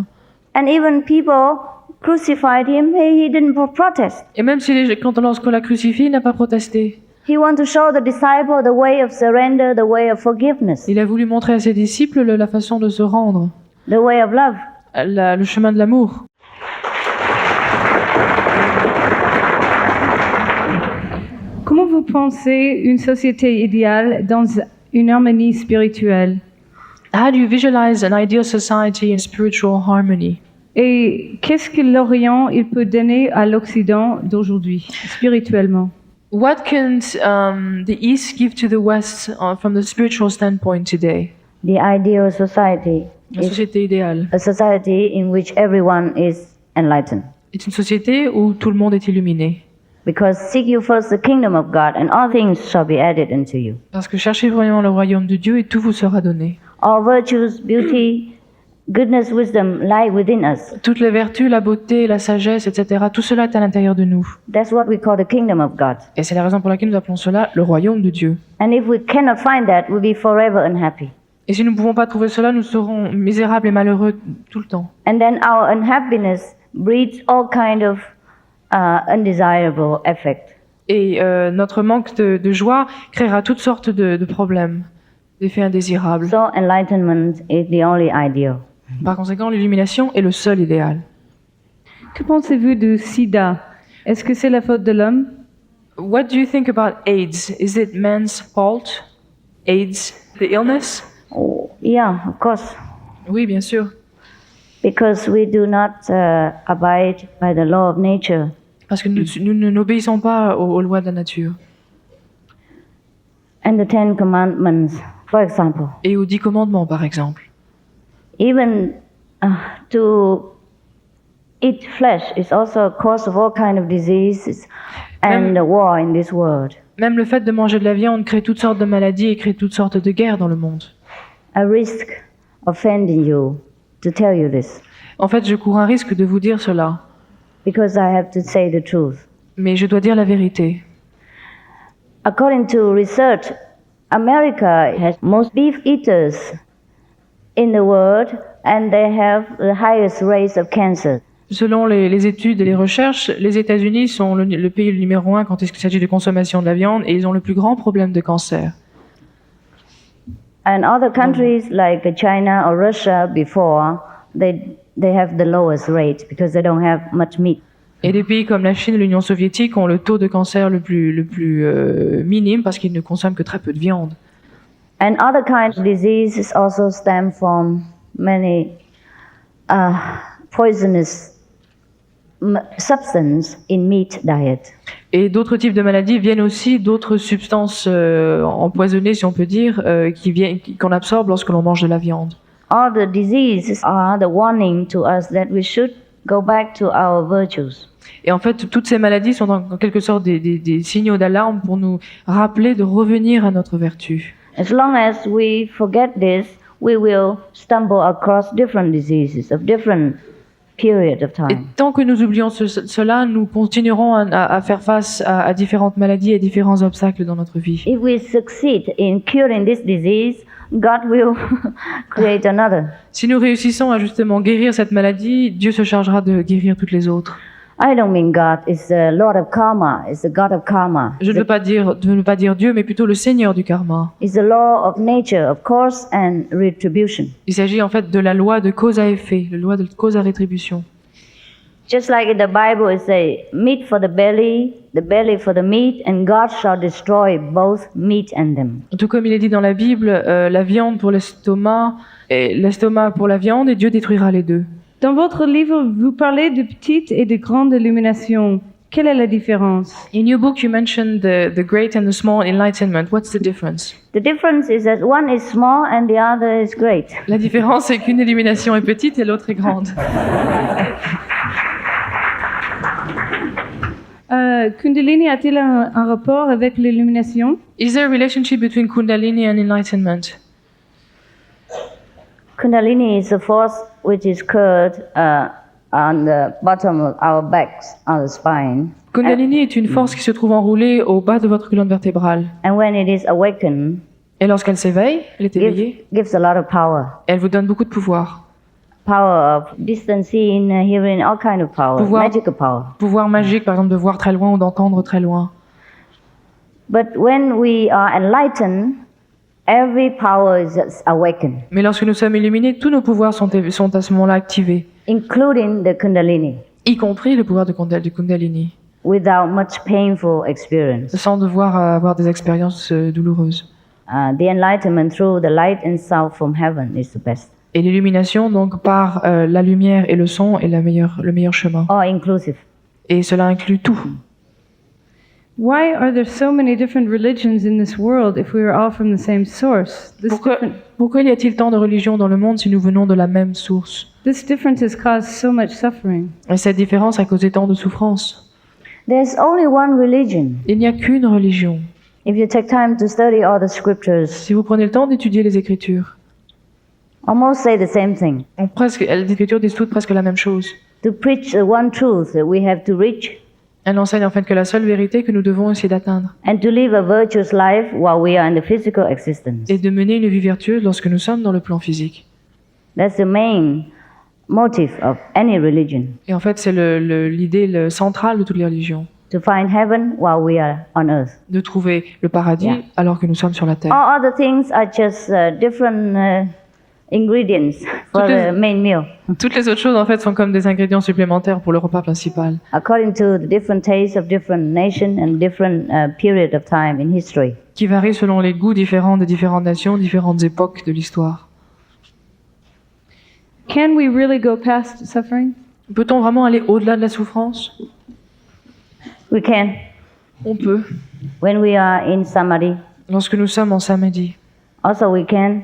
And even people crucified him, he didn't protest. Et même si lorsqu'on l'a crucifié, il n'a pas protesté. He wanted to show the disciple the way of surrender, the way of forgiveness, Il a voulu montrer à ses disciples la façon de se rendre, the way of love. le chemin de l'amour. Comment vous pensez une société idéale dans une harmonie spirituelle? How do you visualize an ideal society in spiritual harmony? Et qu'est-ce que l'Orient il peut donner à l'Occident d'aujourd'hui, spirituellement? What can the East give to the West from the spiritual standpoint today? The ideal society La is société idéale a society in which everyone is enlightened. est une société où tout le monde est illuminé. Because seek you first the kingdom of God, and all things shall be added unto you. Parce que cherchez vraiment le royaume de Dieu et tout vous sera donné. All virtues, beauty, goodness, wisdom lie within us. Toutes les vertus, la beauté, la sagesse, etc., tout cela est à l'intérieur de nous. That's what we call the kingdom of God. Et c'est la raison pour laquelle nous appelons cela le royaume de Dieu. And if we cannot find that, we'll be forever unhappy. Et si nous ne pouvons pas trouver cela, nous serons misérables et malheureux tout le temps. And then our unhappiness breeds all kind of undesirable effect. Et notre manque de joie créera toutes sortes de problèmes, d'effets indésirables. So enlightenment is the only ideal. Par conséquent, l'illumination est le seul idéal. Que pensez-vous du sida? Est-ce que c'est la faute de l'homme? What do you think about AIDS? Is it man's fault? AIDS, the illness? Oh, yeah, of course. Oui, bien sûr. Because we do not abide by the law of nature. Parce que nous n'obéissons pas aux lois de la nature. And the Ten Commandments, for example. Et aux 10 commandements, par exemple. Even to eat flesh is also a cause of all kind of diseases and war in this world. Même le fait de manger de la viande crée toutes sortes de maladies et crée toutes sortes de guerres dans le monde. I risk offending you to tell you this En fait, je cours un risque de vous dire cela, because I have to say the truth. mais je dois dire la vérité. According to research, America has most beef eaters in the world and they have the highest rates of cancer. Selon les études et les recherches, les États-Unis sont le pays numéro 1 quand il s'agit de consommation de la viande et ils ont le plus grand problème de cancer. And other countries like China or Russia before, they have the lowest rate because they don't have much meat. Et des pays comme la Chine et l'Union soviétique ont le taux de cancer le plus minime parce qu'ils ne consomment que très peu de viande. And other kinds of diseases also stem from many poisonous substances in meat diet. Et d'autres types de maladies viennent aussi d'autres substances empoisonnées, si on peut dire, qu'on absorbe lorsque l'on mange de la viande. All the diseases are the warning to us that we should go back to our virtues. Et en fait, toutes ces maladies sont en quelque sorte des signaux d'alarme pour nous rappeler de revenir à notre vertu. As long as we forget this, we will stumble across different diseases of different period of Et time. tant que nous oublions cela, nous continuerons à faire face à différentes maladies et différents obstacles dans notre vie. If we succeed in curing this disease, God will create another. Si nous réussissons à justement guérir cette maladie, Dieu se chargera de guérir toutes les autres. I don't mean God is the Lord of karma, is the God of karma. Je ne veux pas dire Dieu, mais plutôt le Seigneur du karma. It's the law of nature, of course, and retribution. Il s'agit en fait de la loi de cause à effet, la loi de cause à rétribution. Just like in the Bible, it says, meat for the belly for the meat, and God shall destroy both meat and them. Tout comme il est dit dans la Bible, la viande pour l'estomac, et l'estomac pour la viande, et Dieu détruira les deux. Dans votre livre, vous parlez de petite et de grande illumination. Quelle est la différence? In your book, you mentioned the great and the small enlightenment. What's the difference? The difference is that one is small and the other is great. La différence, c'est qu'une illumination est petite et l'autre est grande. Kundalini a-t-il un rapport avec l'illumination? Is there a relationship between Kundalini and enlightenment? Kundalini is a force which is curled on the bottom of our backs, on the spine. Kundalini est une force qui se trouve enroulée au bas de votre colonne vertébrale. And when it is awakened, Et lorsqu'elle s'éveille, elle est éveillée, gives a lot of power. elle vous donne beaucoup de pouvoir. Power of distancing, hearing, all kind of power, Pouvoir. magical power. Pouvoir magique, par exemple, de voir très loin ou d'entendre très loin. But when we are enlightened, every power is awakened, Mais lorsque nous sommes illuminés, tous nos pouvoirs sont à ce moment-là activés, including the Kundalini, y compris le pouvoir du Kundalini, without much painful experience. sans devoir avoir des expériences douloureuses. The enlightenment through the light and sound from heaven is the best, Et l'illumination, donc, par la lumière et le son, est le meilleur chemin. all inclusive. Et cela inclut tout. Why are there so many different religions in this world if we are all from the same source? Pourquoi y a-t-il tant de religions dans le monde si nous venons de la même source? This difference has caused so much suffering. Et cette différence a causé tant de souffrance. There's only one religion. Il n'y a qu'une religion. If you take time to study all the scriptures, Si vous prenez le temps d'étudier les Écritures, almost say the same thing. les Écritures disent toutes presque la même chose. To preach the one truth that we have to reach, Elle enseigne en fait que la seule vérité que nous devons essayer d'atteindre and to live a virtuous life while we are in the physical existence. est de mener une vie vertueuse lorsque nous sommes dans le plan physique. That's the main motive of any religion, Et en fait, c'est l'idée centrale de toutes les religions, to find heaven while we are on earth. de trouver le paradis Yeah. alors que nous sommes sur la terre. All other things are just different ingredients for Toutes les- the main meal, Toutes les autres choses, en fait, sont comme des ingrédients supplémentaires pour le repas principal, according to the different tastes of different nations and different period of time in history. qui varient selon les goûts différents des différentes nations, différentes époques de l'histoire. Can we really go past suffering? Peut-on vraiment aller au-delà de la souffrance? We can, On peut. when we are in samadhi. Lorsque nous sommes en samadhi, Also, we can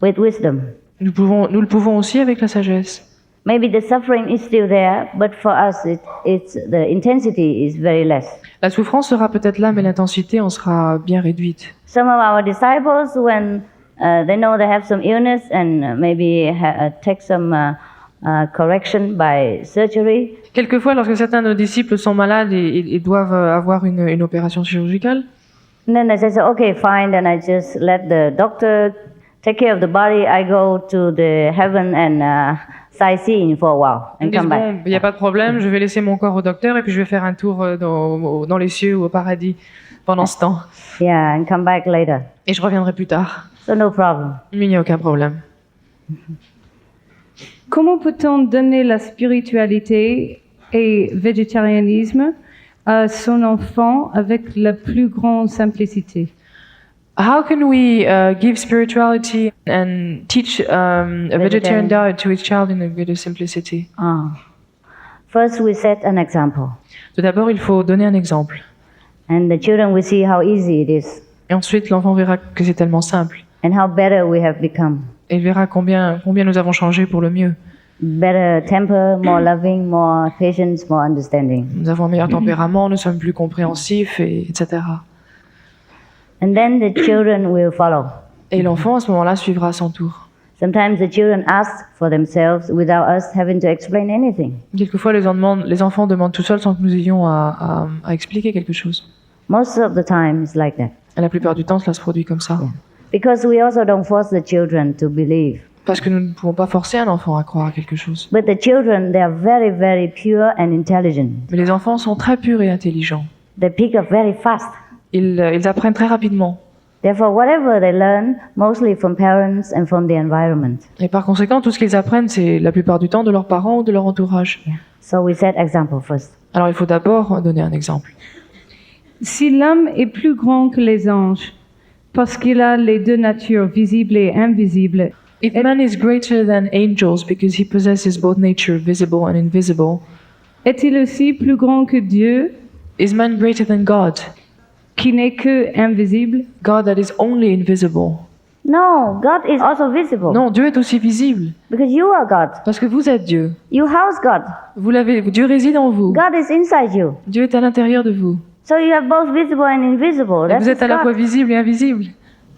with wisdom. nous le pouvons aussi avec la sagesse. Maybe the suffering is still there, but for us, the intensity is very less. La souffrance sera peut-être là, mais l'intensité en sera bien réduite. Some of our disciples, when they know they have some illness and maybe take some correction by surgery, Quelquefois, lorsque certains de nos disciples sont malades et doivent avoir une opération chirurgicale, and then they say, okay, fine, then I just let the doctor take care of the body. I go to the heaven and sightseeing for a while ils and disent come bon, back. il n'y a pas de problème, je vais laisser mon corps au docteur et puis je vais faire un tour dans les cieux ou au paradis pendant ce temps. Yeah, and come back later. Et je reviendrai plus tard. So no problem. Mais il n'y a aucun problème. Comment peut-on donner la spiritualité et végétarianisme à son enfant avec la plus grande simplicité? How can we give spirituality and teach a vegetarian diet to his child in a greater simplicity? First, we set an example, Tout d'abord, il faut donner un exemple. and the children will see how easy it is Et ensuite, l'enfant verra que c'est tellement simple. and how better we have become. Et il verra combien nous avons changé pour le mieux. Better temper, more loving, more patience, more understanding. Nous avons un meilleur tempérament, nous sommes plus compréhensifs, etc. And then the children will follow. Et l'enfant, à ce moment-là, suivra à son tour. Sometimes the children ask for themselves without us having to explain anything. Quelquefois, les enfants demandent tout seuls sans que nous ayons à expliquer quelque chose. Most of the time, it's like that. Et la plupart du temps, cela se produit comme ça. Because we also don't force the children to believe. Parce que nous ne pouvons pas forcer un enfant à croire à quelque chose. But the children, they are very, very pure and intelligent. Mais les enfants sont très purs et intelligents. They pick up very fast. Ils apprennent très rapidement. Therefore, whatever they learn, mostly from parents and from the environment. Et par conséquent, tout ce qu'ils apprennent, c'est la plupart du temps de leurs parents ou de leur entourage. So we set example first. Alors il faut d'abord donner un exemple. Si l'homme est plus grand que les anges, parce qu'il a les deux natures, visibles et invisibles, If man is greater than angels because he possesses both nature, visible and invisible, est-il aussi plus grand que Dieu, is man greater than God? qui n'est que invisible? God that is only invisible. No, God is also visible. Non, Dieu est aussi visible. Because you are God. Parce que vous êtes Dieu. You house God. Dieu réside en vous. God is inside you. Dieu est à l'intérieur de vous. So you have both visible and invisible. Et That's vous êtes à la fois God. visible et invisible.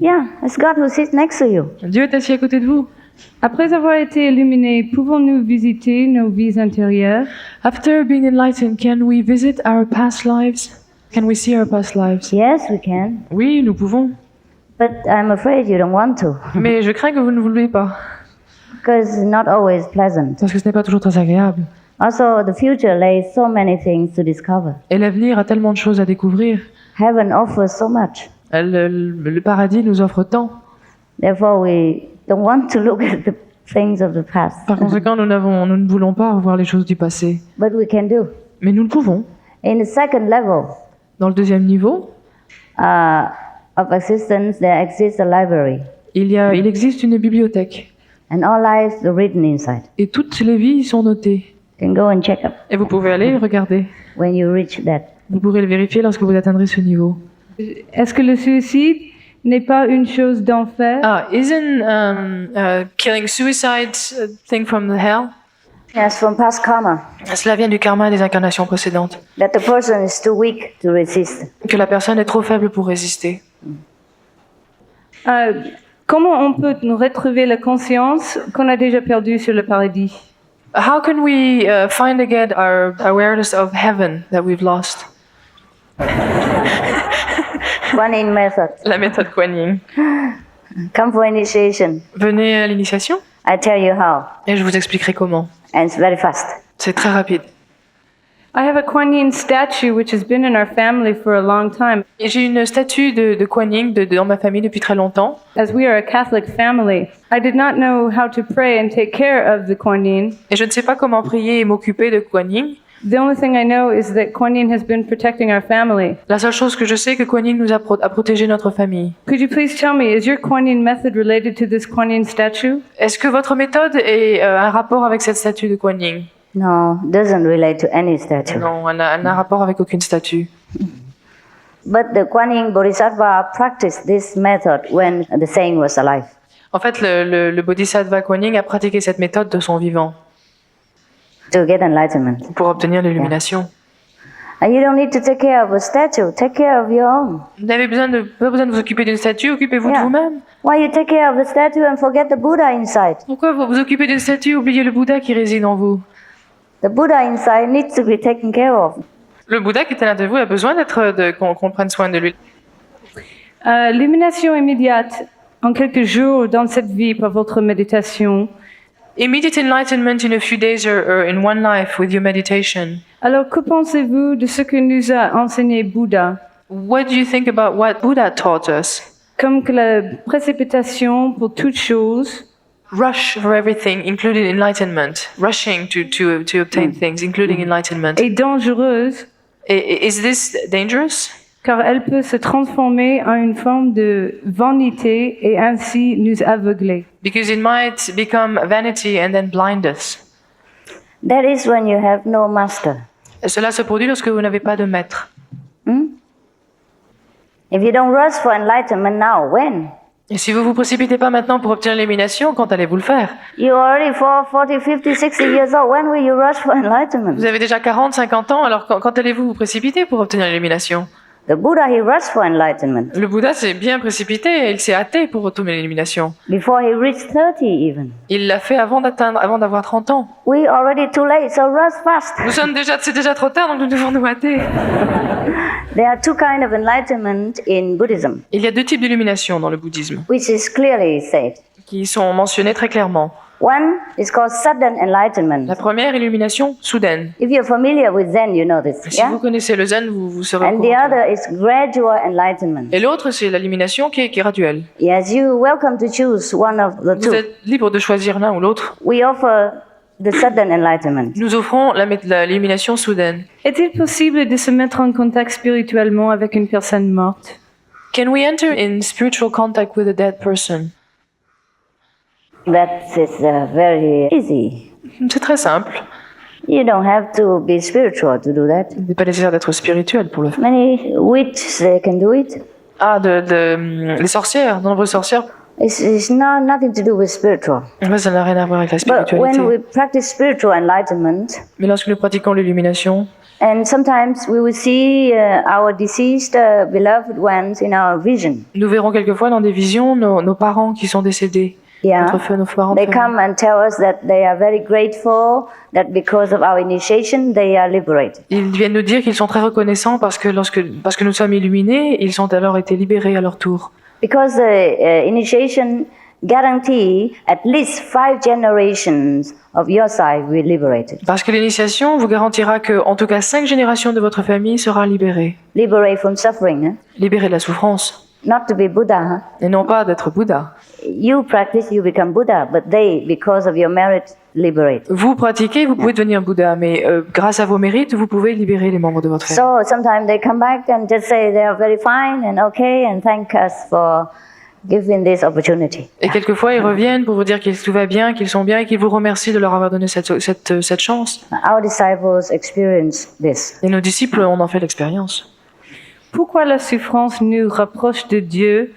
Yeah, it's God who sits next to you. Dieu est assis à côté de vous. Après avoir été illuminés, pouvons-nous visiter nos vies intérieures? After being enlightened, can we visit our past lives? Can we see our past lives? Yes, we can. Oui, nous pouvons. But I'm afraid you don't want to. Mais je crains que vous ne voulez pas. Because it's not always pleasant. Parce que ce n'est pas toujours très agréable. Also, the future lays so many things to discover. Et l'avenir a tellement de choses à découvrir. Heaven offers so much. Le paradis nous offre tant. Therefore, we don't want to look at the things of the past. Par conséquent, nous ne voulons pas revoir les choses du passé. But we can do. Mais nous le pouvons. In the second level Dans le deuxième niveau, of existence, there exists a library. il existe une bibliothèque. And all lives are written inside. Et toutes les vies y sont notées. You can go and check up Et vous pouvez aller regarder. when you reach that. Vous pourrez le vérifier lorsque vous atteindrez ce niveau. Est-ce que le suicide n'est pas une chose d'enfer? Isn't killing suicide a thing from the hell? Yes, from past karma, Cela vient du karma des incarnations précédentes. that the person is too weak to resist. Que la personne est trop faible pour résister. Comment on peut nous retrouver la conscience qu'on a déjà perdue sur le paradis? How can we find again our awareness of heaven that we've lost? One in method. La méthode Kuan Yin. Come for initiation. Venez à l'initiation I tell you how. et je vous expliquerai comment. And it's very fast. C'est très rapide. I have a Kuan Yin statue which has been in our family for a long time. Et j'ai une statue de Kuan Yin dans ma famille depuis très longtemps. As we are a Catholic family, I did not know how to pray and take care of the Kuan Yin. Et je ne sais pas comment prier et m'occuper de Kuan Yin. The only thing I know is that Kuan Yin has been protecting our family. La seule chose que je sais, que Kuan Yin nous a protégé notre famille. Could you please tell me, is your Kuan Yin method related to this Kuan Yin statue? Est-ce que votre méthode est un rapport avec cette statue de Kuan Yin? No, doesn't relate to any statue. Non, elle n'a rapport avec aucune statue. But the Kuan Yin Bodhisattva practiced this method when the saint was alive. En fait, le Bodhisattva Kuan Yin a pratiqué cette méthode de son vivant To get enlightenment. pour obtenir l'illumination. And you don't need to take care of a statue. Take care of your own. Vous n'avez pas besoin de vous occuper d'une statue, occupez-vous de Yeah. vous-même. Why you take care of the statue and forget the Buddha inside? Pourquoi vous vous occupez d'une statue, oubliez le Bouddha qui réside en vous? The Buddha inside needs to be taken care of. Le Bouddha qui est à l'intérieur de vous a besoin qu'on prenne soin de lui. L'illumination immédiate en quelques jours dans cette vie par votre méditation. Immediate enlightenment in a few days or in one life with your meditation. Alors, que pensez-vous de ce que nous a enseigné Bouddha? What do you think about what Buddha taught us? Comme que la précipitation pour toute chose rush for everything, including enlightenment, rushing to obtain things, including enlightenment. est dangereuse Is this dangerous? car elle peut se transformer en une forme de vanité et ainsi nous aveugler. Because it might become vanity and then blind us. That is when you have no master. Et cela se produit lorsque vous n'avez pas de maître. If you don't rush for enlightenment now, when? Et si vous vous précipitez pas maintenant pour obtenir l'élimination, quand allez-vous le faire? You're already 40, 50, 60 years old. When will you rush for enlightenment? Vous avez déjà 40, 50 ans, alors quand allez-vous vous précipiter pour obtenir l'élimination? The Buddha, he rushed for enlightenment Le Bouddha s'est bien précipité, il s'est hâté pour obtenir l'élimination. before he reached 30 even. Il l'a fait avant d'avoir 30 ans. We already too late, so rush fast. C'est déjà trop tard, donc nous devons nous hâter. There are two kinds of enlightenment in Buddhism, Il y a deux types d'illumination dans le bouddhisme, which is clearly said. qui sont mentionnés très clairement. One is called sudden enlightenment. La première, illumination soudaine. If you're familiar with Zen, you know this. Si Yeah? vous connaissez le zen, vous serez au And the courant. other is gradual enlightenment. Et l'autre, c'est l'illumination qui est graduelle. Yes, you're welcome to choose one of the Vous two. êtes libre de choisir l'un ou l'autre. We offer the sudden enlightenment. Nous offrons l'illumination soudaine. Est-il possible de se mettre en contact spirituellement avec une personne morte? Can we enter in spiritual contact with a dead person? That is very easy. C'est très simple. You don't have to be spiritual to do that. Il n'est pas nécessaire d'être spirituel pour le faire. Many witches, they can do it. Ah, les sorcières, de nombreuses sorcières. It's nothing to do with spiritual. Ouais, ça n'a rien à voir avec la But when spiritualité. we practice spiritual enlightenment, Mais lorsque nous pratiquons l'illumination, and sometimes we will see our deceased beloved ones in our vision. nous verrons quelquefois dans des visions nos parents qui sont décédés. Yeah. Nos parents They de famille. come and tell us that they are very grateful that because of our initiation they are liberated. Ils viennent nous dire qu'ils sont très reconnaissants parce que nous sommes illuminés, ils ont alors été libérés à leur tour. Because the initiation guarantee at least 5 generations of your side will be liberated. Parce que l'initiation vous garantira que, en tout cas, 5 générations de votre famille sera libérée. Liberate from suffering, huh? Libérée de la souffrance. Not to be Buddha. Huh? Et non pas d'être Bouddha. You practice, you become Buddha, but they, because of your merit, liberate. Vous pratiquez, vous pouvez devenir Bouddha, mais grâce à vos mérites, vous pouvez libérer les membres de votre famille. So sometimes they come back and just say they are very fine and okay and thank us for giving this opportunity. Et quelquefois, ils reviennent pour vous dire que tout va bien, qu'ils sont bien et qu'ils vous remercient de leur avoir donné cette chance. Our disciples experience this. Et nos disciples en ont fait l'expérience. Pourquoi la souffrance nous rapproche de Dieu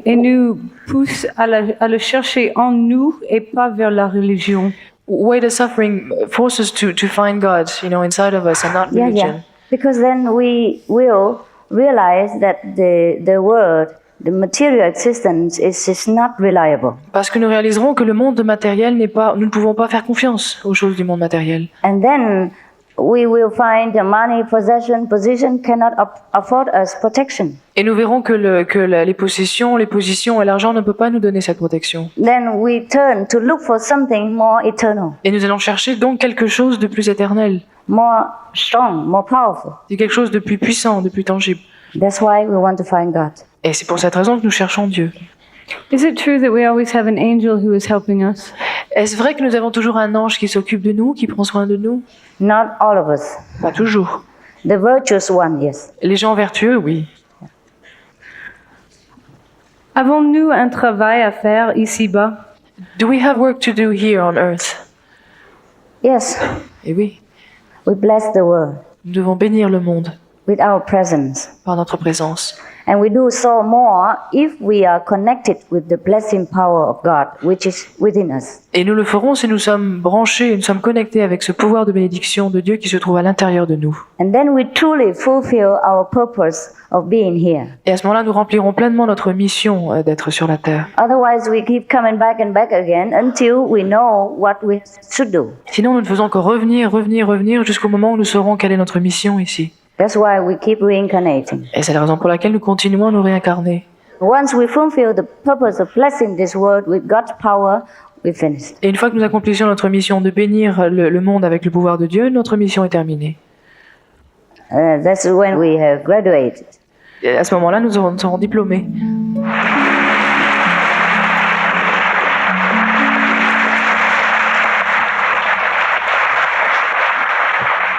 et nous pousse à le chercher en nous et pas vers la religion? Why the suffering forces us to find God, inside of us and not Yeah, religion. yeah. Because then we will realize that the world, the material existence is not reliable. Parce que nous réaliserons que le monde matériel nous ne pouvons pas faire confiance aux choses du monde matériel. And then we will find the money, possession, position cannot afford us protection. Et nous verrons que les possessions, les positions et l'argent ne peuvent pas nous donner cette protection. Then we turn to look for something more eternal, Et nous allons chercher donc quelque chose de plus éternel, more strong, more powerful. de quelque chose de plus puissant, de plus tangible. That's why we want to find God. Et c'est pour cette raison que nous cherchons Dieu. Is it true that we always have an angel who is helping us? Est-ce vrai que nous avons toujours un ange qui s'occupe de nous, qui prend soin de nous? Not all of us. Pas toujours. The virtuous one, yes. Les gens vertueux, oui. Avons-nous un travail à faire ici-bas? Do we have work to do here on earth? Yes, Eh oui. we bless the world Nous devons bénir le monde with our presence. par notre présence. And we do so more if we are connected with the blessing power of God, which is within us. Et nous le ferons si nous sommes branchés, nous sommes connectés avec ce pouvoir de bénédiction de Dieu qui se trouve à l'intérieur de nous. And then we truly fulfill our purpose of being here. Et à ce moment-là, nous remplirons pleinement notre mission d'être sur la terre. Otherwise, we keep coming back and back again until we know what we should do. Sinon, nous ne faisons que revenir jusqu'au moment où nous saurons quelle est notre mission ici. That's why we keep reincarnating. Et c'est la raison pour laquelle nous continuons à nous réincarner. Once we fulfill the purpose of blessing this world with God's power, we finished. Et une fois que nous accomplissions notre mission de bénir le monde avec le pouvoir de Dieu, notre mission est terminée. That's when we have graduated. Et à ce moment-là, nous serons diplômés.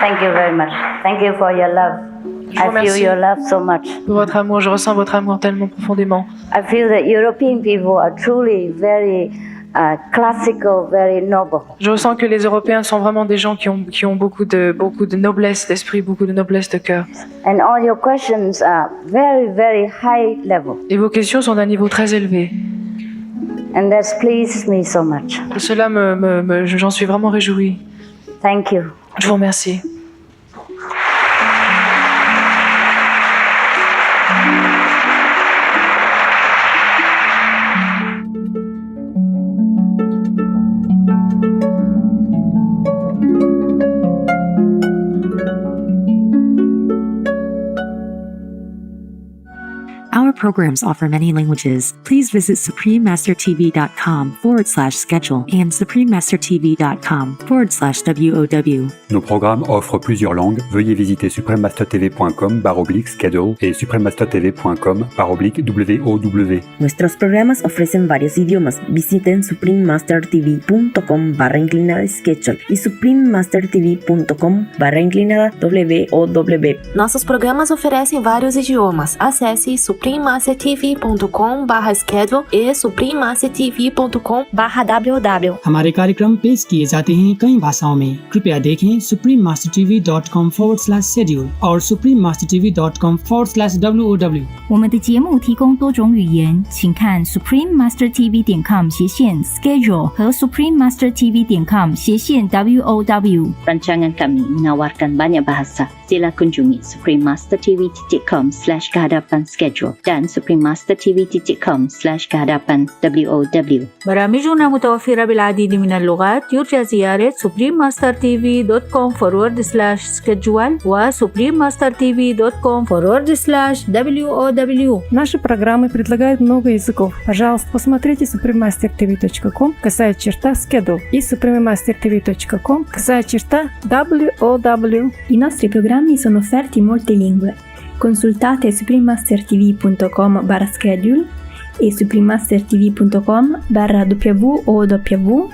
Thank you very much. Thank you for your love. Je vous I feel remercie your love so much. pour votre amour. Je ressens votre amour tellement profondément. I feel that European people are truly very classical, very noble. Je ressens que les Européens sont vraiment des gens qui ont beaucoup de noblesse d'esprit, beaucoup de noblesse de cœur. And all your questions are very, very high level. Et vos questions sont d'un niveau très élevé. And that's pleased me so much. Cela j'en suis vraiment réjouie. Thank you. Je vous remercie. Our programs offer many languages. Please visit suprememastertv.com/schedule and suprememastertv.com/WOW. Nos programmes offrent plusieurs langues. Veuillez visiter suprememastertv.com/schedule y suprememastertv.com/WOW. Nuestros programas ofrecen varios idiomas. Visiten suprememastertv.com/schedule y suprememastertv.com/WOW. Nossos programas oferecem vários idiomas. Acesse suprememastertv.com/schedule e suprememastertv.com/WOW. हमारे कार्यक्रम पेश किए जाते हैं कई भाषाओं में। कृपया देखें suprememastertv.com/schedule और suprememastertv.com/WOW。我们的节目提供多种语言，请看 suprememastertv.com/schedule 和 suprememastertv.com/WOW。 Rancangan kami menawarkan banyak bahasa. Sila kunjungi suprememastertv.com/kehadapan-schedule dan suprememastertv.com/kehadapan-WOW. برامجنا متوفرة بالعديد من اللغات. يرجى زيارة suprememastertv.com/schedule و suprememastertv.com/WOW. Наши программы предлагают много языков. Пожалуйста, посмотрите suprememastertv.com/schedule и suprememastertv.com/WOW. I nostri programmi sono offerti in molte lingue. Consultate suprememastertv.com/schedule e suprememastertv.com/WOW